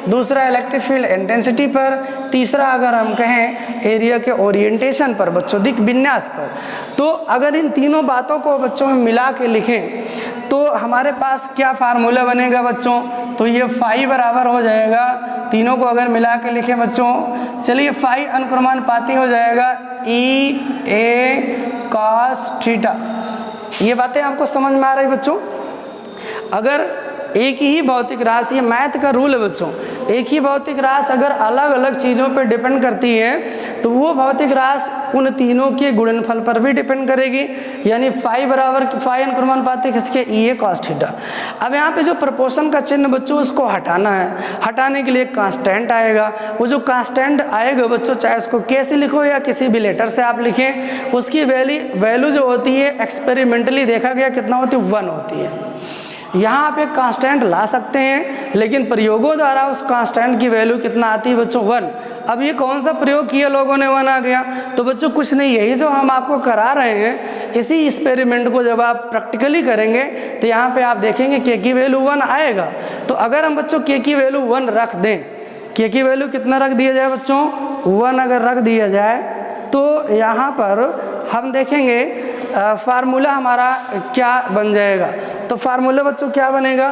दूसरा इलेक्ट्रिक फील्ड इंटेंसिटी पर, तीसरा अगर हम कहें एरिया के ओरिएंटेशन पर बच्चों, दिक् विन्यास पर। तो अगर इन तीनों बातों को बच्चों हम मिला के लिखें तो हमारे पास क्या फार्मूला बनेगा बच्चों, तो ये फाई बराबर हो जाएगा, तीनों को अगर मिला के लिखें बच्चों, चलिए फाई अनुक्रमानुपाती हो जाएगा ई ए कॉस थीटा। ये बातें आपको समझ में आ रही बच्चों। अगर एक ही भौतिक राशि, ये मैथ का रूल है बच्चों, एक ही भौतिक राशि अगर अलग अलग चीज़ों पर डिपेंड करती है तो वो भौतिक राशि उन तीनों के गुणनफल पर भी डिपेंड करेगी। यानी फाई बराबर फाई अनुक्रमानुपाती किसके, ई ए कॉस थीटा। अब यहाँ पे जो प्रोपोर्शन का चिन्ह बच्चों उसको हटाना है, हटाने के लिए कांस्टेंट आएगा। वो जो कांस्टेंट आएगा बच्चों, चाहे उसको के से लिखो या किसी भी लेटर से आप लिखें, उसकी वैल्यू जो होती है एक्सपेरिमेंटली देखा गया कितना होती है, 1 होती है। यहाँ आप एक कांस्टेंट ला सकते हैं, लेकिन प्रयोगों द्वारा उस कांस्टेंट की वैल्यू कितना आती है बच्चों, 1। अब ये कौन सा प्रयोग किया लोगों ने, 1 आ गया। तो बच्चों कुछ नहीं, यही जो हम आपको करा रहे हैं, इसी एक्सपेरिमेंट को जब आप प्रैक्टिकली करेंगे तो यहाँ पे आप देखेंगे के की वैल्यू 1 आएगा। तो अगर हम बच्चों के की वैल्यू 1 रख दें, के की वैल्यू कितना रख दिया जाए बच्चों, 1 अगर रख दिया जाए, तो यहाँ पर हम देखेंगे फार्मूला हमारा क्या बन जाएगा। तो फार्मूला बच्चों क्या बनेगा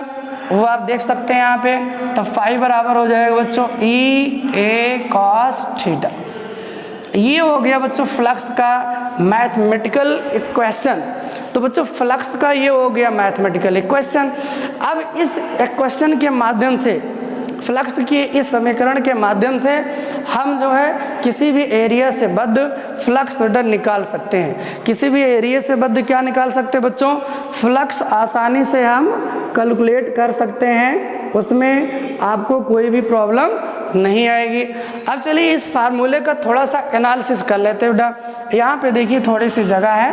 वो आप देख सकते हैं यहाँ पे। तो फाई बराबर हो जाएगा बच्चों ई ए कॉस थीटा। ये हो गया बच्चों फ्लक्स का मैथमेटिकल इक्वेशन। तो बच्चों फ्लक्स का ये हो गया मैथमेटिकल इक्वेशन। अब इस इक्वेशन के माध्यम से, फ्लक्स के इस समीकरण के माध्यम से हम जो है किसी भी एरिया से बद्ध फ्लक्स निकाल सकते हैं। किसी भी एरिया से बद्ध क्या निकाल सकते हैं बच्चों, फ्लक्स आसानी से हम कैलकुलेट कर सकते हैं, उसमें आपको कोई भी प्रॉब्लम नहीं आएगी। अब चलिए इस फार्मूले का थोड़ा सा एनालिसिस कर लेते हैं बेटा। यहाँ पे देखिए थोड़ी सी जगह है,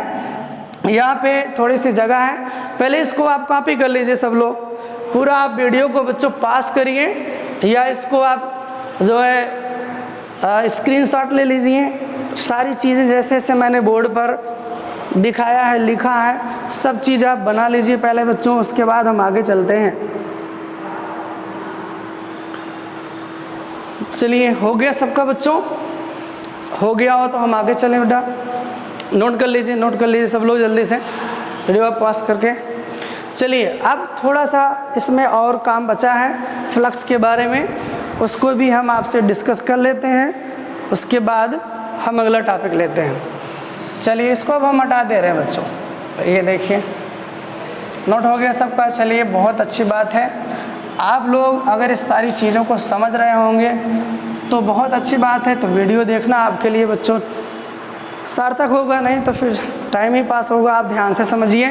यहाँ पे थोड़ी सी जगह है, पहले इसको आप कॉपी कर लीजिए सब लोग। पूरा आप वीडियो को बच्चों पास करिए या इसको आप जो है स्क्रीनशॉट ले लीजिए। सारी चीज़ें जैसे जैसे मैंने बोर्ड पर दिखाया है, लिखा है, सब चीज़ आप बना लीजिए पहले बच्चों, उसके बाद हम आगे चलते हैं। चलिए हो गया सबका बच्चों, हो गया हो तो हम आगे चलें बेटा। नोट कर लीजिए, नोट कर लीजिए सब लोग जल्दी से, वीडियो आप पास करके। चलिए अब थोड़ा सा इसमें और काम बचा है फ्लक्स के बारे में, उसको भी हम आपसे डिस्कस कर लेते हैं, उसके बाद हम अगला टॉपिक लेते हैं। चलिए इसको अब हम हटा दे रहे हैं बच्चों, ये देखिए नोट हो गया सबका। चलिए बहुत अच्छी बात है, आप लोग अगर इस सारी चीज़ों को समझ रहे होंगे तो बहुत अच्छी बात है। तो वीडियो देखना आपके लिए बच्चों सार्थक होगा, नहीं तो फिर टाइम ही पास होगा। आप ध्यान से समझिए।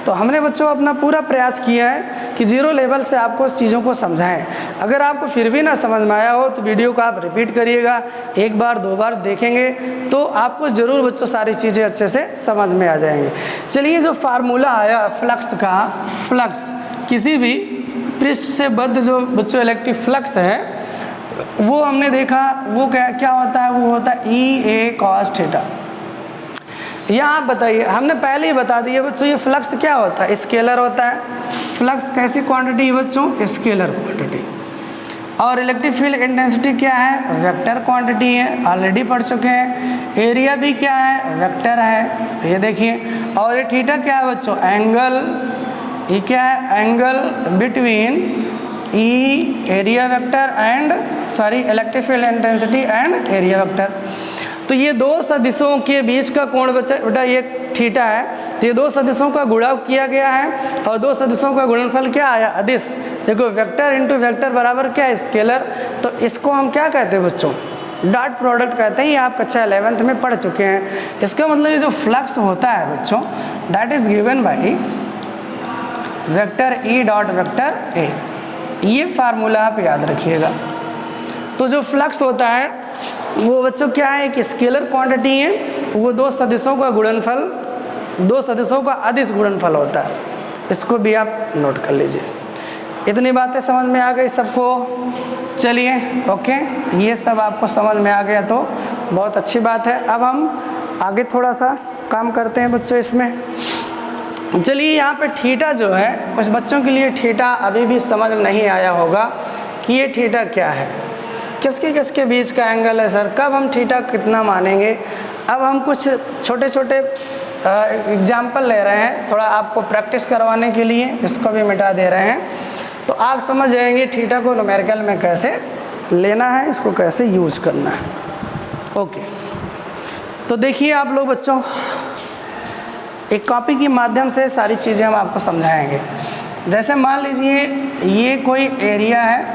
तो हमने बच्चों अपना पूरा प्रयास किया है कि 0 लेवल से आपको इस चीज़ों को समझाएं। अगर आपको फिर भी ना समझ में आया हो तो वीडियो को आप रिपीट करिएगा, 1 बार 2 बार देखेंगे तो आपको ज़रूर बच्चों सारी चीज़ें अच्छे से समझ में आ जाएंगी। चलिए जो फार्मूला आया फ्लक्स का, फ्लक्स किसी भी पृष्ठ से बद्ध जो बच्चों इलेक्ट्रिक फ्लक्स है वो हमने देखा, वो क्या होता है, वो होता है ई ए कॉस थीटा। यहाँ आप बताइए, हमने पहले ही बता दिया बच्चों ये फ्लक्स क्या होता है, स्केलर होता है। फ्लक्स कैसी क्वांटिटी है बच्चों, स्केलर क्वांटिटी। और इलेक्ट्रिक फील्ड इंटेंसिटी क्या है, वेक्टर क्वांटिटी है, ऑलरेडी पढ़ चुके हैं। एरिया भी क्या है, वेक्टर है, ये देखिए। और ये थीटा क्या है बच्चों, एंगल, ये क्या है, angle between E area vector and electric field intensity and area vector. तो ये दो सदिशों के बीच का कोण बेटा ये थीटा है। तो ये दो सदिशों का गुणा किया गया है और दो सदिशों का गुणनफल क्या आया, अदिश। देखो वेक्टर इंटू वेक्टर बराबर क्या है, स्केलर। तो इसको हम क्या कहते हैं बच्चों, डॉट प्रोडक्ट कहते हैं। ये आप कक्षा 11th में पढ़ चुके हैं। इसका मतलब ये जो फ्लक्स होता है बच्चों, that is given by vector E dot vector A. ये फार्मूला आप याद रखिएगा। तो जो फ्लक्स होता है वो बच्चों क्या है, एक स्केलर क्वांटिटी है, वो दो सदिशों का गुणनफल, दो सदिशों का अदिश गुणनफल होता है। इसको भी आप नोट कर लीजिए। इतनी बातें समझ में आ गई सबको? चलिए ओके, ये सब आपको समझ में आ गया तो बहुत अच्छी बात है। अब हम आगे थोड़ा सा काम करते हैं बच्चों इसमें। चलिए यहाँ पे थीटा जो है, कुछ बच्चों के लिए थीटा अभी भी समझ में नहीं आया होगा कि ये थीटा क्या है, किसके किसके बीच का एंगल है सर, कब हम थीटा कितना मानेंगे। अब हम कुछ छोटे छोटे एग्जाम्पल ले रहे हैं, थोड़ा आपको प्रैक्टिस करवाने के लिए इसको भी मिटा दे रहे हैं, तो आप समझ जाएंगे थीटा को न्यूमेरिकल में कैसे लेना है, इसको कैसे यूज करना है। ओके, तो देखिए आप लोग बच्चों, एक कॉपी के माध्यम से सारी चीज़ें हम आपको समझाएंगे। जैसे मान लीजिए ये कोई एरिया है,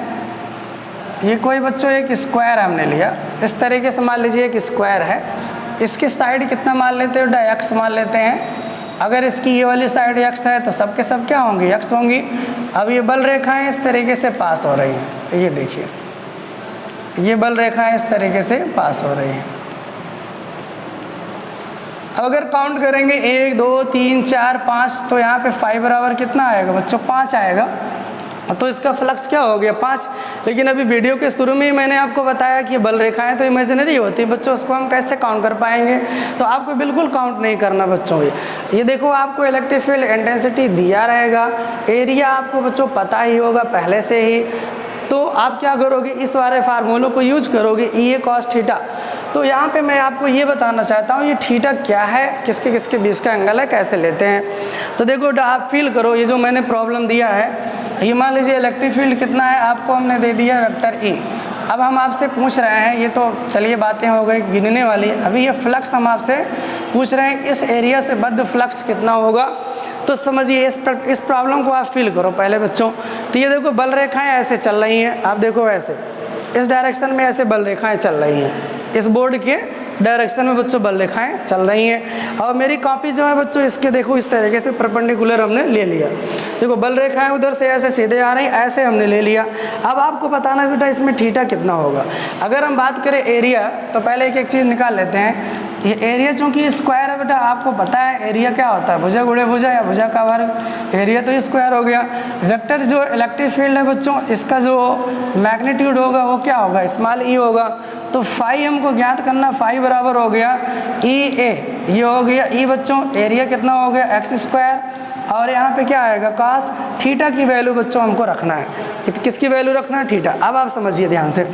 ये कोई बच्चों एक स्क्वायर हमने लिया, इस तरीके से मान लीजिए एक स्क्वायर है, इसकी साइड कितना मान लेते हैं बेटा, एक्स मान लेते हैं। अगर इसकी ये वाली साइड एक्स है तो सबके सब क्या होंगी, एक्स होंगी। अब ये बल रेखाएं इस तरीके से पास हो रही हैं, ये देखिए ये बल रेखाएं इस तरीके से पास हो रही हैं। अब अगर काउंट करेंगे 1 2 3 4 5, तो यहाँ पे 5 बराबर कितना आएगा बच्चों, 5 आएगा। तो इसका फ्लक्स क्या हो गया, 5। लेकिन अभी वीडियो के शुरू में ही मैंने आपको बताया कि बल रेखाएं तो इमेजिनरी होती है बच्चों, उसको हम कैसे काउंट कर पाएंगे। तो आपको बिल्कुल काउंट नहीं करना बच्चों। ये देखो आपको इलेक्ट्रिक फील्ड इंटेंसिटी दिया रहेगा, एरिया आपको बच्चों पता ही होगा पहले से ही। तो आप क्या करोगे, इस वाले फार्मूलों को यूज करोगे, ई ए कॉस थीटा। तो यहाँ पे मैं आपको ये बताना चाहता हूँ ये थीटा क्या है, किसके किसके बीच का एंगल है, कैसे लेते हैं। तो देखो आप फील करो, ये जो मैंने प्रॉब्लम दिया है, ये मान लीजिए इलेक्ट्रिक फील्ड कितना है, आपको हमने दे दिया वेक्टर ई। अब हम आपसे पूछ रहे हैं, ये तो चलिए बातें हो गई गिनने वाली, अभी ये फ्लक्स हम आपसे पूछ रहे हैं, इस एरिया से बद्ध फ्लक्स कितना होगा। तो समझिए इस प्रॉब्लम को आप फील करो पहले बच्चों। तो ये देखो बल रेखाएं ऐसे चल रही हैं, आप देखो ऐसे इस डायरेक्शन में ऐसे बल रेखाएं चल रही हैं, इस बोर्ड के डायरेक्शन में बच्चों बल रेखाएं चल रही हैं। और मेरी कॉपी जो है बच्चों, इसके देखो इस तरीके से परपेंडिकुलर हमने ले लिया। देखो बल रेखाएं उधर से ऐसे सीधे आ रही, ऐसे हमने ले लिया। अब आपको बताना बेटा इसमें थीटा कितना होगा। अगर हम बात करें एरिया, तो पहले एक एक चीज़ निकाल लेते हैं। ये एरिया चूंकि स्क्वायर है बेटा, आपको पता है एरिया क्या होता है, भुजा गुणे भुजा या भुजा का वर्ग, एरिया तो स्क्वायर हो गया। वेक्टर जो इलेक्ट्रिक फील्ड है बच्चों, इसका जो मैग्नीट्यूड होगा वो क्या होगा, स्मॉल ई होगा। तो फाई हमको ज्ञात करना, फाई बराबर हो गया ई ए, ये हो गया ई बच्चों, एरिया कितना हो गया एक्स स्क्वायर, और यहाँ पे क्या आएगा कॉस थीटा की वैल्यू बच्चों हमको रखना है। किसकी वैल्यू रखना है, थीटा। अब आप समझिए ध्यान से,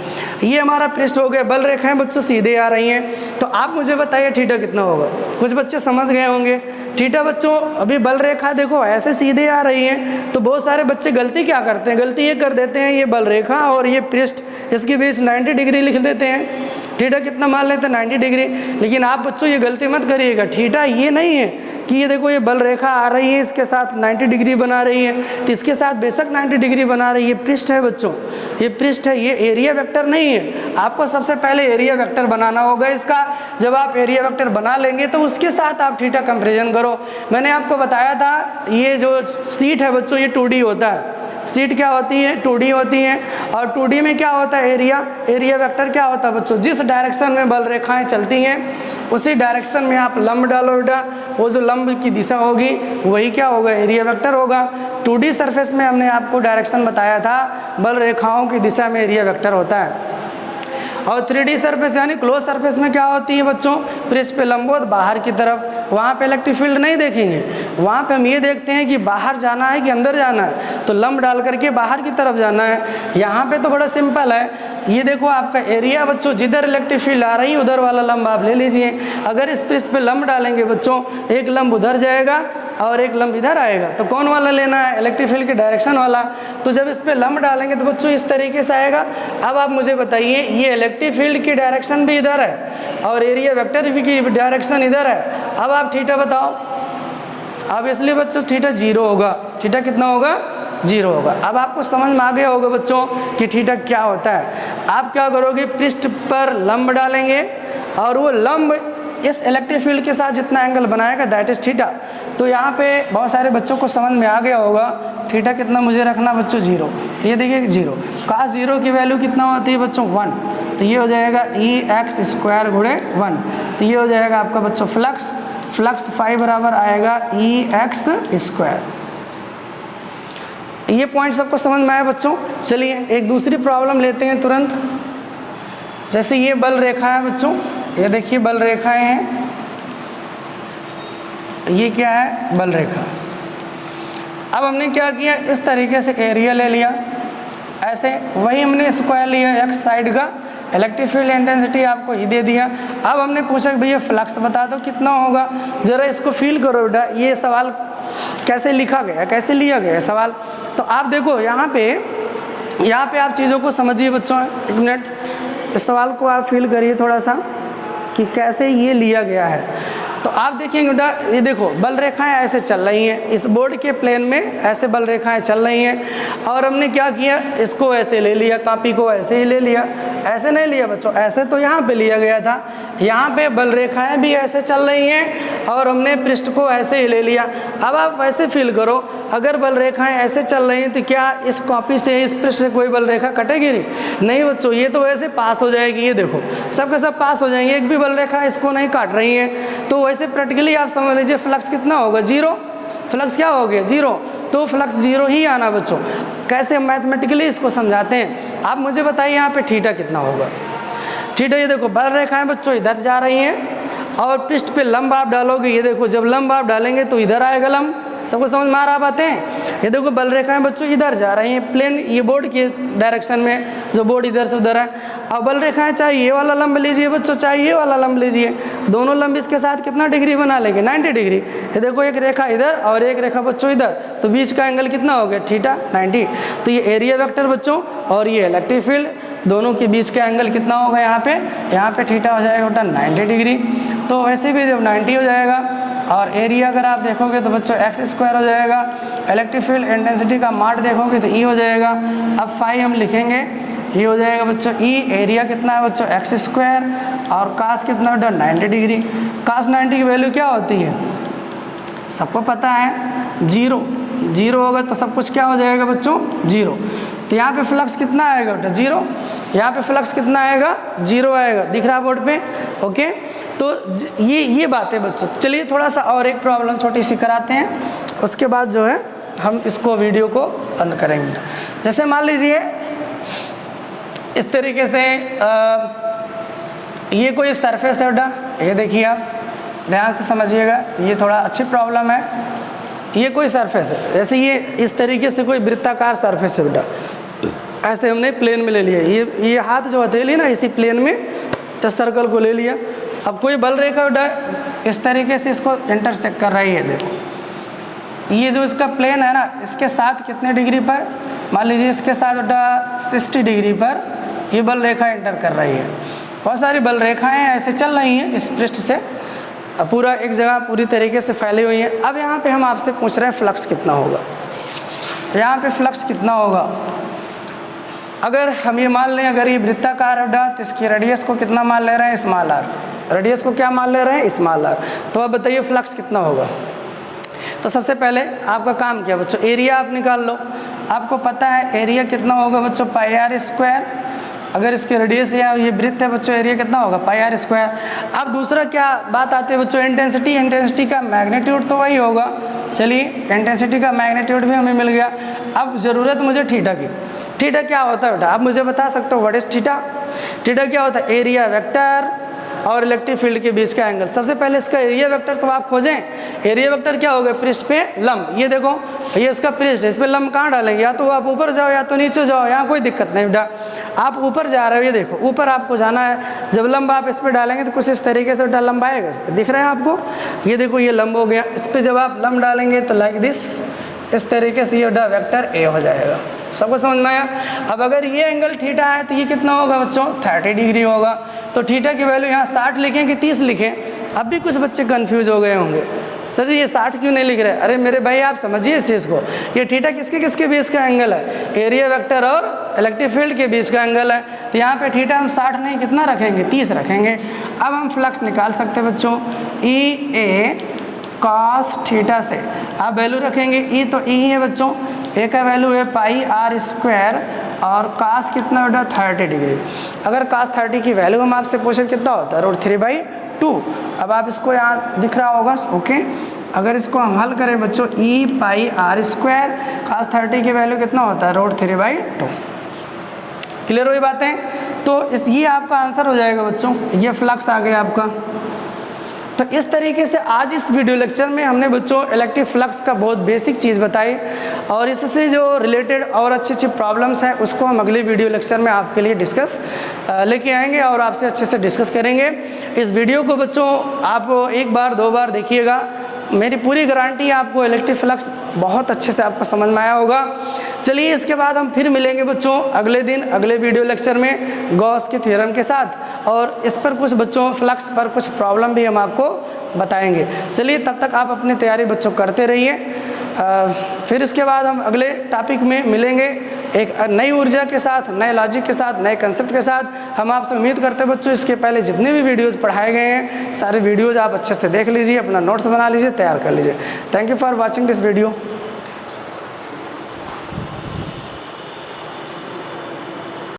ये हमारा पृष्ठ हो गया, बल रेखाएं बच्चों सीधे आ रही हैं। तो आप मुझे बताइए थीटा कितना होगा। कुछ बच्चे समझ गए होंगे थीटा बच्चों, अभी बल रेखा देखो ऐसे सीधे आ रही हैं, तो बहुत सारे बच्चे गलती क्या करते हैं, गलती ये कर देते हैं, ये बल रेखा और ये पृष्ठ इसके बीच 90 डिग्री लिख देते हैं, थीटा कितना मान लेते हैं 90 डिग्री। लेकिन आप बच्चों ये गलती मत करिएगा, थीटा ये नहीं है कि ये देखो ये बल रेखा आ रही है इसके साथ 90 डिग्री बना रही है, तो इसके साथ बेशक 90 डिग्री बना रही है, ये पृष्ठ है बच्चों, ये पृष्ठ है, ये एरिया वेक्टर नहीं है। आपको सबसे पहले एरिया वेक्टर बनाना होगा इसका। जब आप एरिया वेक्टर बना लेंगे तो उसके साथ आप थीटा कंपेरिजन करो। मैंने आपको बताया था ये जो सीट है बच्चों, ये 2D होता है। सीट क्या होती है, 2D होती हैं, और 2D में क्या होता है एरिया वेक्टर क्या होता है बच्चों, जिस डायरेक्शन में बल रेखाएं चलती हैं उसी डायरेक्शन में आप लंब डालो बेटा, वो जो लंब की दिशा होगी वही क्या होगा, एरिया वेक्टर होगा। 2D सरफेस में हमने आपको डायरेक्शन बताया था, बल रेखाओं की दिशा में एरिया वेक्टर होता है। और 3D सरफेस यानी क्लोज सरफेस में क्या होती है बच्चों, पृष्ठ पे लंबवत बाहर की तरफ, वहाँ पे इलेक्ट्रिक फील्ड नहीं देखेंगे, वहाँ पे हम ये देखते हैं कि बाहर जाना है कि अंदर जाना है, तो लंब डाल करके बाहर की तरफ जाना है। यहाँ पे तो बड़ा सिंपल है, ये देखो आपका एरिया बच्चों, जिधर इलेक्ट्रिक फील्ड आ रही है उधर वाला लंब आप ले लीजिए। अगर इस पृष्ठ पे लंब डालेंगे बच्चों, एक लंब उधर जाएगा और एक लंब इधर आएगा, तो कौन वाला लेना है, इलेक्ट्रिक फील्ड की डायरेक्शन वाला। तो जब इस पे लंब डालेंगे तो बच्चों इस तरीके से आएगा। अब आप मुझे बताइए, ये इलेक्ट्रिक फील्ड की डायरेक्शन भी इधर है और एरिया वेक्टर की डायरेक्शन इधर है। अब आप थीटा बताओ। अब इसलिए बच्चों थीटा 0 होगा। थीटा कितना होगा, 0 होगा। अब आपको समझ में आ गया होगा बच्चों कि थीटा क्या होता है। आप क्या करोगे, पृष्ठ पर लंब डालेंगे और वो लंब इस इलेक्ट्रिक फील्ड के साथ जितना एंगल बनाएगा दैट इज थीटा। तो यहाँ पे बहुत सारे बच्चों को समझ में आ गया होगा। थीटा कितना मुझे रखना बच्चों, 0। तो ये देखिए 0, cos 0 की वैल्यू कितना होती है बच्चों, 1। तो ये हो जाएगा EX² गुणे 1। तो ये हो जाएगा आपका बच्चों फ्लक्स। फ्लक्स फाई बराबर आएगा EX²। ये पॉइंट सबको समझ में आया बच्चों। चलिए एक दूसरी प्रॉब्लम लेते हैं तुरंत। जैसे ये बल रेखा है बच्चों, ये देखिए बल रेखाएं हैं। ये क्या है, बल रेखा। अब हमने क्या किया, इस तरीके से एरिया ले लिया ऐसे, वही हमने स्क्वायर लिया एक्स साइड का। इलेक्ट्रिक फील्ड इंटेंसिटी आपको ही दे दिया। अब हमने पूछा कि भैया फ्लक्स बता दो कितना होगा। जरा इसको फील करो बेटा, ये सवाल कैसे लिखा गया, कैसे लिया गया सवाल। तो आप देखो यहाँ पे आप चीज़ों को समझिए बच्चों। एक मिनट, इस सवाल को आप फील करिए थोड़ा सा कि कैसे ये लिया गया है। तो आप देखिएगा बेटा, ये देखो बल रेखाएं ऐसे चल रही हैं, इस बोर्ड के प्लेन में ऐसे बल रेखाएं चल रही हैं। और हमने क्या किया, इसको ऐसे ले लिया, कॉपी को ऐसे ही ले लिया। ऐसे नहीं लिया बच्चों, ऐसे तो यहाँ पे लिया गया था। यहाँ पे बल रेखाएं भी ऐसे चल रही हैं और हमने पृष्ठ को ऐसे ही ले लिया। अब आप वैसे फील करो, अगर बल रेखाएं ऐसे चल रही हैं तो क्या इस कॉपी से, इस पृष्ठ से कोई बल रेखा कटेगी नहीं बच्चों, ये तो वैसे पास हो जाएगी। ये देखो सबके सब पास हो जाएंगे, एक भी बल रेखा इसको नहीं काट रही है। तो वैसे प्रैक्टिकली आप समझ लीजिए फ्लक्स कितना होगा, 0। फ्लक्स क्या हो गया, 0। तो फ्लक्स 0 ही आना बच्चों। कैसे मैथमेटिकली इसको समझाते हैं, आप मुझे बताइए यहाँ पे थीटा कितना होगा। थीटा, ये देखो बल रेखाएं बच्चों इधर जा रही हैं और पृष्ठ पे लंब आप डालोगे। ये देखो जब लंब आप डालेंगे तो इधर आएगा लंब। सबको समझ में आ रहा बातें। ये देखो बल रेखाएं बच्चों इधर जा रही हैं प्लेन, ये बोर्ड की डायरेक्शन में, जो बोर्ड इधर से उधर है। अब बल रेखाएं चाहे ये वाला लंब लीजिए बच्चों, चाहे ये वाला लंब लीजिए, दोनों लंब इसके साथ कितना डिग्री बना लेंगे, 90 डिग्री। ये देखो एक रेखा इधर और एक रेखा बच्चों इधर, तो बीच का एंगल कितना हो गया, थीटा 90। तो ये एरिया वेक्टर बच्चों और ये इलेक्ट्रिक फील्ड, दोनों के बीच का एंगल कितना होगा, यहाँ पे थीटा हो जाएगा बेटा 90 डिग्री। तो वैसे भी जब 90 हो जाएगा और एरिया अगर आप देखोगे तो बच्चों x² हो जाएगा। इलेक्ट्रिक फील्ड इंटेंसिटी का मार्ट देखोगे तो E हो जाएगा। अब फाई हम लिखेंगे, ये हो जाएगा बच्चों E। एरिया कितना है बच्चों, x² और कास कितना बेटा 90 डिग्री। कास 90 की वैल्यू क्या होती है, सबको पता है, 0। 0 होगा तो सब कुछ क्या हो जाएगा बच्चों, 0। तो यहाँ पे फ्लक्स कितना आएगा बेटा, 0। यहाँ पे फ्लक्स कितना आएगा, 0 आएगा। दिख रहा बोर्ड पे, ओके। तो ये बात है बच्चों। चलिए थोड़ा सा और एक प्रॉब्लम छोटी सी कराते हैं, उसके बाद जो है हम इसको वीडियो को बंद करेंगे। जैसे मान लीजिए इस तरीके से ये कोई सरफेस है बेटा, ये देखिए आप ध्यान से समझिएगा, ये थोड़ा अच्छी प्रॉब्लम है। ये कोई सरफेस है, जैसे ये इस तरीके से कोई वृत्ताकार सरफेस है बेटा, ऐसे हमने प्लेन में ले लिया। ये हाथ जो हथेली ना, इसी प्लेन में इस सर्कल को ले लिया। अब कोई बल रेखा बेटा इस तरीके से इसको इंटरसेक्ट कर रही है। देखो ये जो इसका प्लेन है ना, इसके साथ कितने डिग्री पर, मान लीजिए इसके साथ बेटा 60 डिग्री पर ये बल रेखा इंटर कर रही है। बहुत सारी बल रेखाएं ऐसे चल रही हैं इस पृष्ठ से, पूरा एक जगह पूरी तरीके से फैली हुई हैं। अब यहाँ पे हम आपसे पूछ रहे हैं फ्लक्स कितना होगा। यहाँ पे फ्लक्स कितना होगा, अगर हम ये मान लें, अगर ये वृत्ताकार है तो इसकी रेडियस को कितना मान ले रहे हैं, स्मॉल r। रेडियस को क्या मान ले रहे हैं, स्मॉल r। तो अब बताइए फ्लक्स कितना होगा। तो सबसे पहले आपका काम क्या बच्चों, एरिया आप निकाल लो। आपको पता है एरिया कितना होगा बच्चों, πr²। अगर इसके रेडियस या ये वृत्त है बच्चों, एरिया कितना होगा, πr²। अब दूसरा क्या बात आती है बच्चों, इंटेंसिटी। इंटेंसिटी का मैग्नीट्यूड तो वही होगा। चलिए इंटेंसिटी का मैग्नीट्यूड भी हमें मिल गया। अब ज़रूरत मुझे थीटा की। थीटा क्या होता है बेटा, आप मुझे बता सकते हो, व्हाट इज थीटा। थीटा क्या होता है, एरिया वेक्टर और इलेक्ट्रिक फील्ड के बीच का एंगल। सबसे पहले इसका एरिया वेक्टर तो आप खोजें। एरिया वेक्टर क्या होगा, पृष्ठ पे लंब। ये देखो ये इसका पृष्ठ है, इस पे लंब कहाँ डालेंगे, या तो आप ऊपर जाओ या तो नीचे जाओ, यहाँ कोई दिक्कत नहीं बेटा। आप ऊपर जा रहे हो, ये देखो ऊपर आपको जाना है। जब लंब आप इस पर डालेंगे तो कुछ इस तरीके से लंब आएगा इस पर, दिख रहा है आपको, ये देखो ये लंब हो गया। इस पर जब आप लंब डालेंगे तो लाइक दिस, इस तरीके से ये वेक्टर ए हो जाएगा। सबको समझ में आया? अब अगर ये एंगल थीटा है तो ये कितना होगा बच्चों? 30 डिग्री होगा। तो थीटा की वैल्यू यहाँ 60 लिखें कि 30 लिखें? अब भी कुछ बच्चे कंफ्यूज हो गए होंगे, सर ये 60 क्यों नहीं लिख रहे? अरे मेरे भाई आप समझिए इस चीज़ को, ये थीटा किसके किसके बीच का एंगल है? एरिया वेक्टर और इलेक्ट्रिक फील्ड के बीच का एंगल है। तो यहाँ पे थीटा हम 60 नहीं कितना रखेंगे? 30 रखेंगे। अब हम फ्लक्स निकाल सकते हैं बच्चों, ई ए कॉस थीटा से आप वैल्यू रखेंगे। ई तो ई है बच्चों, ए का वैल्यू है पाई आर स्क्वायर और कास कितना होता है? 30 डिग्री। अगर कास 30 की वैल्यू हम आपसे पूछे कितना होता है? √3/2। अब आप इसको यहाँ दिख रहा होगा, ओके। अगर इसको हम हल करें बच्चों, ई पाई आर स्क्वायर कास 30 की वैल्यू कितना होता है? √3/2। क्लियर हुई बातें? तो ये आपका आंसर हो जाएगा बच्चों, ये फ्लक्स आ गया आपका। तो इस तरीके से आज इस वीडियो लेक्चर में हमने बच्चों इलेक्ट्रिक फ्लक्स का बहुत बेसिक चीज़ बताई, और इससे जो रिलेटेड और अच्छी अच्छी प्रॉब्लम्स हैं उसको हम अगले वीडियो लेक्चर में आपके लिए डिस्कस लेके आएंगे और आपसे अच्छे से डिस्कस करेंगे। इस वीडियो को बच्चों आप एक बार 2 बार देखिएगा, मेरी पूरी गारंटी आपको इलेक्ट्रिक फ्लक्स बहुत अच्छे से आपको समझ में आया होगा। चलिए इसके बाद हम फिर मिलेंगे बच्चों अगले दिन अगले वीडियो लेक्चर में गॉस के थ्योरम के साथ, और इस पर कुछ बच्चों फ्लक्स पर कुछ प्रॉब्लम भी हम आपको बताएंगे। चलिए तब तक आप अपनी तैयारी बच्चों करते रहिए। फिर इसके बाद हम अगले टॉपिक में मिलेंगे एक नई ऊर्जा के साथ, नए लॉजिक के साथ, नए कंसेप्ट के साथ। हम आपसे उम्मीद करते हैं बच्चों इसके पहले जितने भी वीडियोस पढ़ाए गए हैं सारे वीडियोस आप अच्छे से देख लीजिए, अपना नोट्स बना लीजिए, तैयार कर लीजिए। Thank you for watching this video.